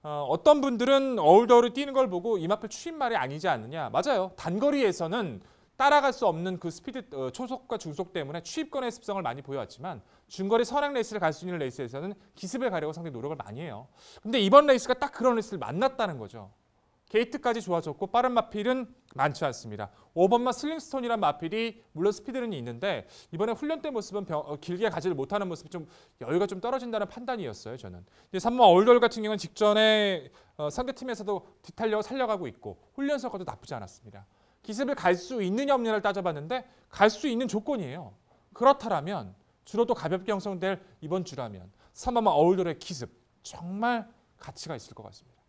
어떤 분들은 어울더울을 뛰는 걸 보고 이 마필 추임말이 아니지 않느냐. 맞아요. 단거리에서는 따라갈 수 없는 그 스피드 초속과 중속 때문에 추입권의 습성을 많이 보여왔지만 중거리 선행 레이스를 갈 수 있는 레이스에서는 기습을 가려고 상당히 노력을 많이 해요. 근데 이번 레이스가 딱 그런 레이스를 만났다는 거죠. 게이트까지 좋아졌고 빠른 마필은 많지 않습니다. 5번마 슬링스톤이란 마필이 물론 스피드는 있는데 이번에 훈련 때 모습은 길게 가지를 못하는 모습이 좀 여유가 좀 떨어진다는 판단이었어요. 저는. 3번 어울더울 같은 경우는 직전에 상대팀에서도 뒷탄력을 살려가고 있고 훈련 성과도 나쁘지 않았습니다. 기습을 갈 수 있느냐 없느냐를 따져봤는데 갈 수 있는 조건이에요. 그렇다면 주로도 가볍게 형성될 이번 주라면 3번마 어울더울의 기습 정말 가치가 있을 것 같습니다.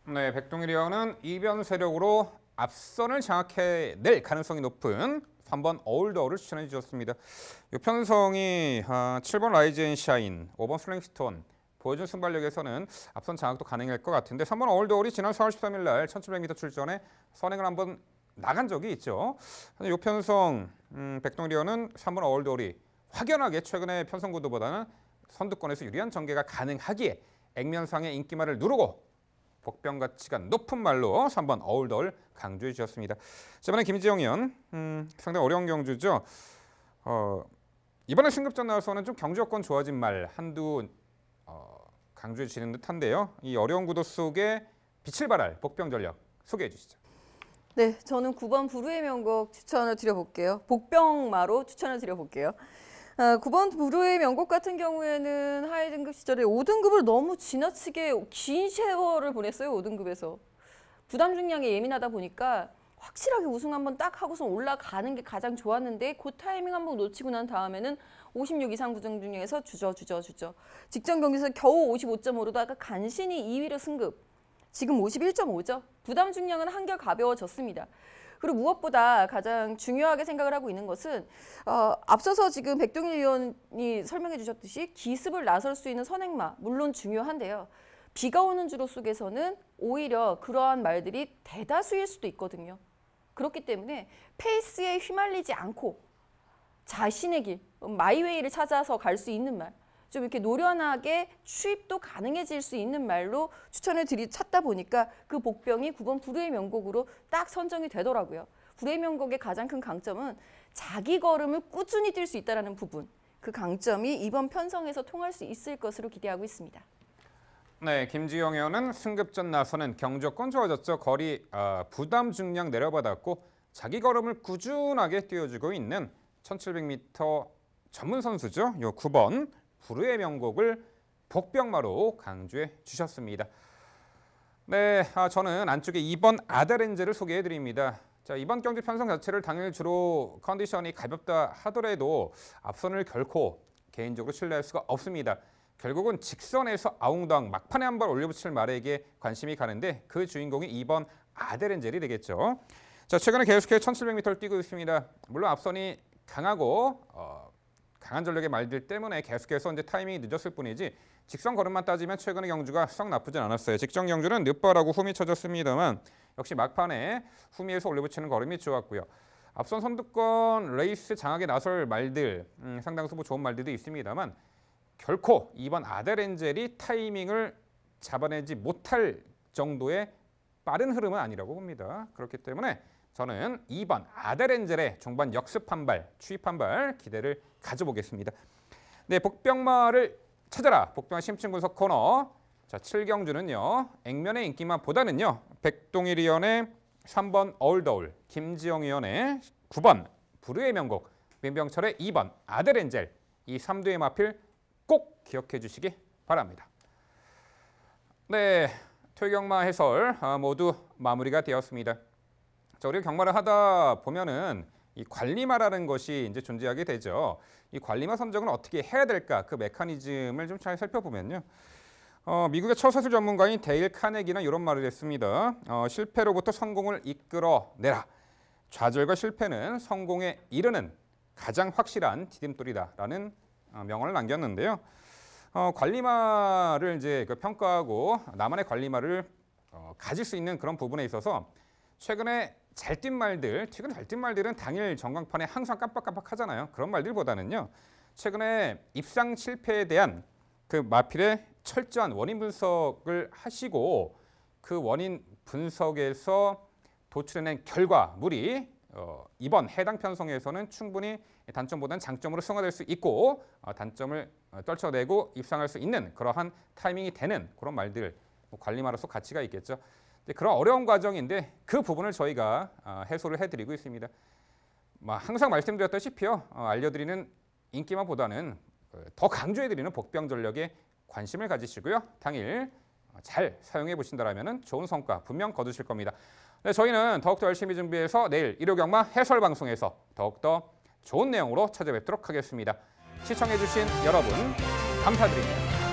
네, 백동일이 형은 이변 세력으로 앞선을 장악해낼 가능성이 높은 3번 어울더울을 추천해 주셨습니다. 이 편성이 7번 라이즈 앤 샤인, 5번 슬링스톤 보여준 순발력에서는 앞선 장악도 가능할 것 같은데 3번 어울더울이 지난 4월 13일 날 1700m 출전에 선행을 한번 나간 적이 있죠. 이 편성 백동일이 형은 3번 어울더울이 확연하게 최근의 편성 구도보다는 선두권에서 유리한 전개가 가능하기에 액면상의 인기말을 누르고 복병 가치가 높은 말로 3번 어울더울 강조해 주셨습니다. 이번에 김지영 의원 상당히 어려운 경주죠. 이번에 승급전 나와서는 좀 경주 여건 좋아진 말 한두 강조해 주시는 듯한데요. 이 어려운 구도 속에 빛을 발할 복병 전력 소개해 주시죠. 네, 저는 9번 부르의 명곡 추천을 드려볼게요. 복병마로 추천을 드려볼게요. 9번 부르의 명곡 같은 경우에는 하위 등급 시절에 5등급을 너무 지나치게 긴 세월을 보냈어요. 5등급에서. 부담 중량에 예민하다 보니까 확실하게 우승 한번 딱 하고서 올라가는 게 가장 좋았는데 그 타이밍 한번 놓치고 난 다음에는 56 이상 구정 중에서 주저. 직전 경기에서 겨우 55.5로다가 간신히 2위로 승급. 지금 51.5죠. 부담 중량은 한결 가벼워졌습니다. 그리고 무엇보다 가장 중요하게 생각을 하고 있는 것은 앞서서 지금 백동일 의원이 설명해 주셨듯이 기습을 나설 수 있는 선행마 물론 중요한데요. 비가 오는 주로 속에서는 오히려 그러한 말들이 대다수일 수도 있거든요. 그렇기 때문에 페이스에 휘말리지 않고 자신의 길, 마이웨이를 찾아서 갈 수 있는 말, 좀 이렇게 노련하게 추입도 가능해질 수 있는 말로 추천을 찾다 보니까 그 복병이 9번 부르의 명곡으로 딱 선정이 되더라고요. 부르의 명곡의 가장 큰 강점은 자기 걸음을 꾸준히 뛸 수 있다는 부분. 그 강점이 이번 편성에서 통할 수 있을 것으로 기대하고 있습니다. 네, 김지영 의원은 승급전 나서는 경주 여건 좋아졌죠. 거리 부담 중량 내려받았고 자기 걸음을 꾸준하게 띄워주고 있는 1700m 전문 선수죠. 요 9번 부르의 명곡을 복병마로 강조해 주셨습니다. 네, 저는 안쪽에 2번 아데렌제를 소개해 드립니다. 자, 이번 경기 편성 자체를 당일 주로 컨디션이 가볍다 하더라도 앞선을 결코 개인적으로 신뢰할 수가 없습니다. 결국은 직선에서 아웅다웅 막판에 한 발 올려붙일 말에게 관심이 가는데 그 주인공이 2번 아데렌젤이 되겠죠. 자, 최근에 계속해서 1700m를 뛰고 있습니다. 물론 앞선이 강하고 강한 전력의 말들 때문에 계속해서 이제 타이밍이 늦었을 뿐이지 직선 걸음만 따지면 최근의 경주가 썩 나쁘진 않았어요. 직전 경주는 늦발하고 흠이 쳐졌습니다만 역시 막판에 흠이에서 올려붙이는 걸음이 좋았고요. 앞선 선두권 레이스 장악에 나설 말들 상당수 뭐 좋은 말들도 있습니다만 결코 이번 아데렌젤이 타이밍을 잡아내지 못할 정도의 빠른 흐름은 아니라고 봅니다. 그렇기 때문에 저는 2번 아데렌젤의 종반 역습 한 발, 추입 한 발 기대를 가져보겠습니다. 네, 복병마를 찾아라. 복병마 심층 분석 코너. 자, 7경주는요. 액면의 인기만 보다는요. 백동일 의원의 3번 어울더울, 김지영 의원의 9번 부르의 명곡, 민병철의 2번 아데렌젤 이 3두의 마필 꼭 기억해 주시기 바랍니다. 네, 토요경마 해설 모두 마무리가 되었습니다. 자, 우리가 경마를 하다 보면은 이 관리마라는 것이 이제 존재하게 되죠. 이 관리마 선정을 어떻게 해야 될까? 그 메커니즘을 좀 잘 살펴보면요. 미국의 처세술 전문가인 데일 카네기는 이런 말을 했습니다. 실패로부터 성공을 이끌어내라. 좌절과 실패는 성공에 이르는 가장 확실한 디딤돌이다라는 명언을 남겼는데요. 관리마를 이제 평가하고 나만의 관리마를 가질 수 있는 그런 부분에 있어서 최근에 잘 뛴 말들, 최근 잘 뛴 말들은 당일 전광판에 항상 깜빡깜빡 하잖아요. 그런 말들보다는요. 최근에 입상 실패에 대한 그 마필의 철저한 원인 분석을 하시고 그 원인 분석에서 도출해낸 결과물이 이번 해당 편성에서는 충분히 단점보다는 장점으로 승화될 수 있고 단점을 떨쳐내고 입상할 수 있는 그러한 타이밍이 되는 그런 말들, 관리마로서 가치가 있겠죠. 그런 어려운 과정인데 그 부분을 저희가 해소를 해드리고 있습니다. 항상 말씀드렸다시피요. 알려드리는 인기만보다는 더 강조해드리는 복병 전략에 관심을 가지시고요. 당일 잘 사용해 보신다면 좋은 성과 분명 거두실 겁니다. 네, 저희는 더욱더 열심히 준비해서 내일 일요경마 해설 방송에서 더욱더 좋은 내용으로 찾아뵙도록 하겠습니다. 시청해 주신 여러분 감사드립니다.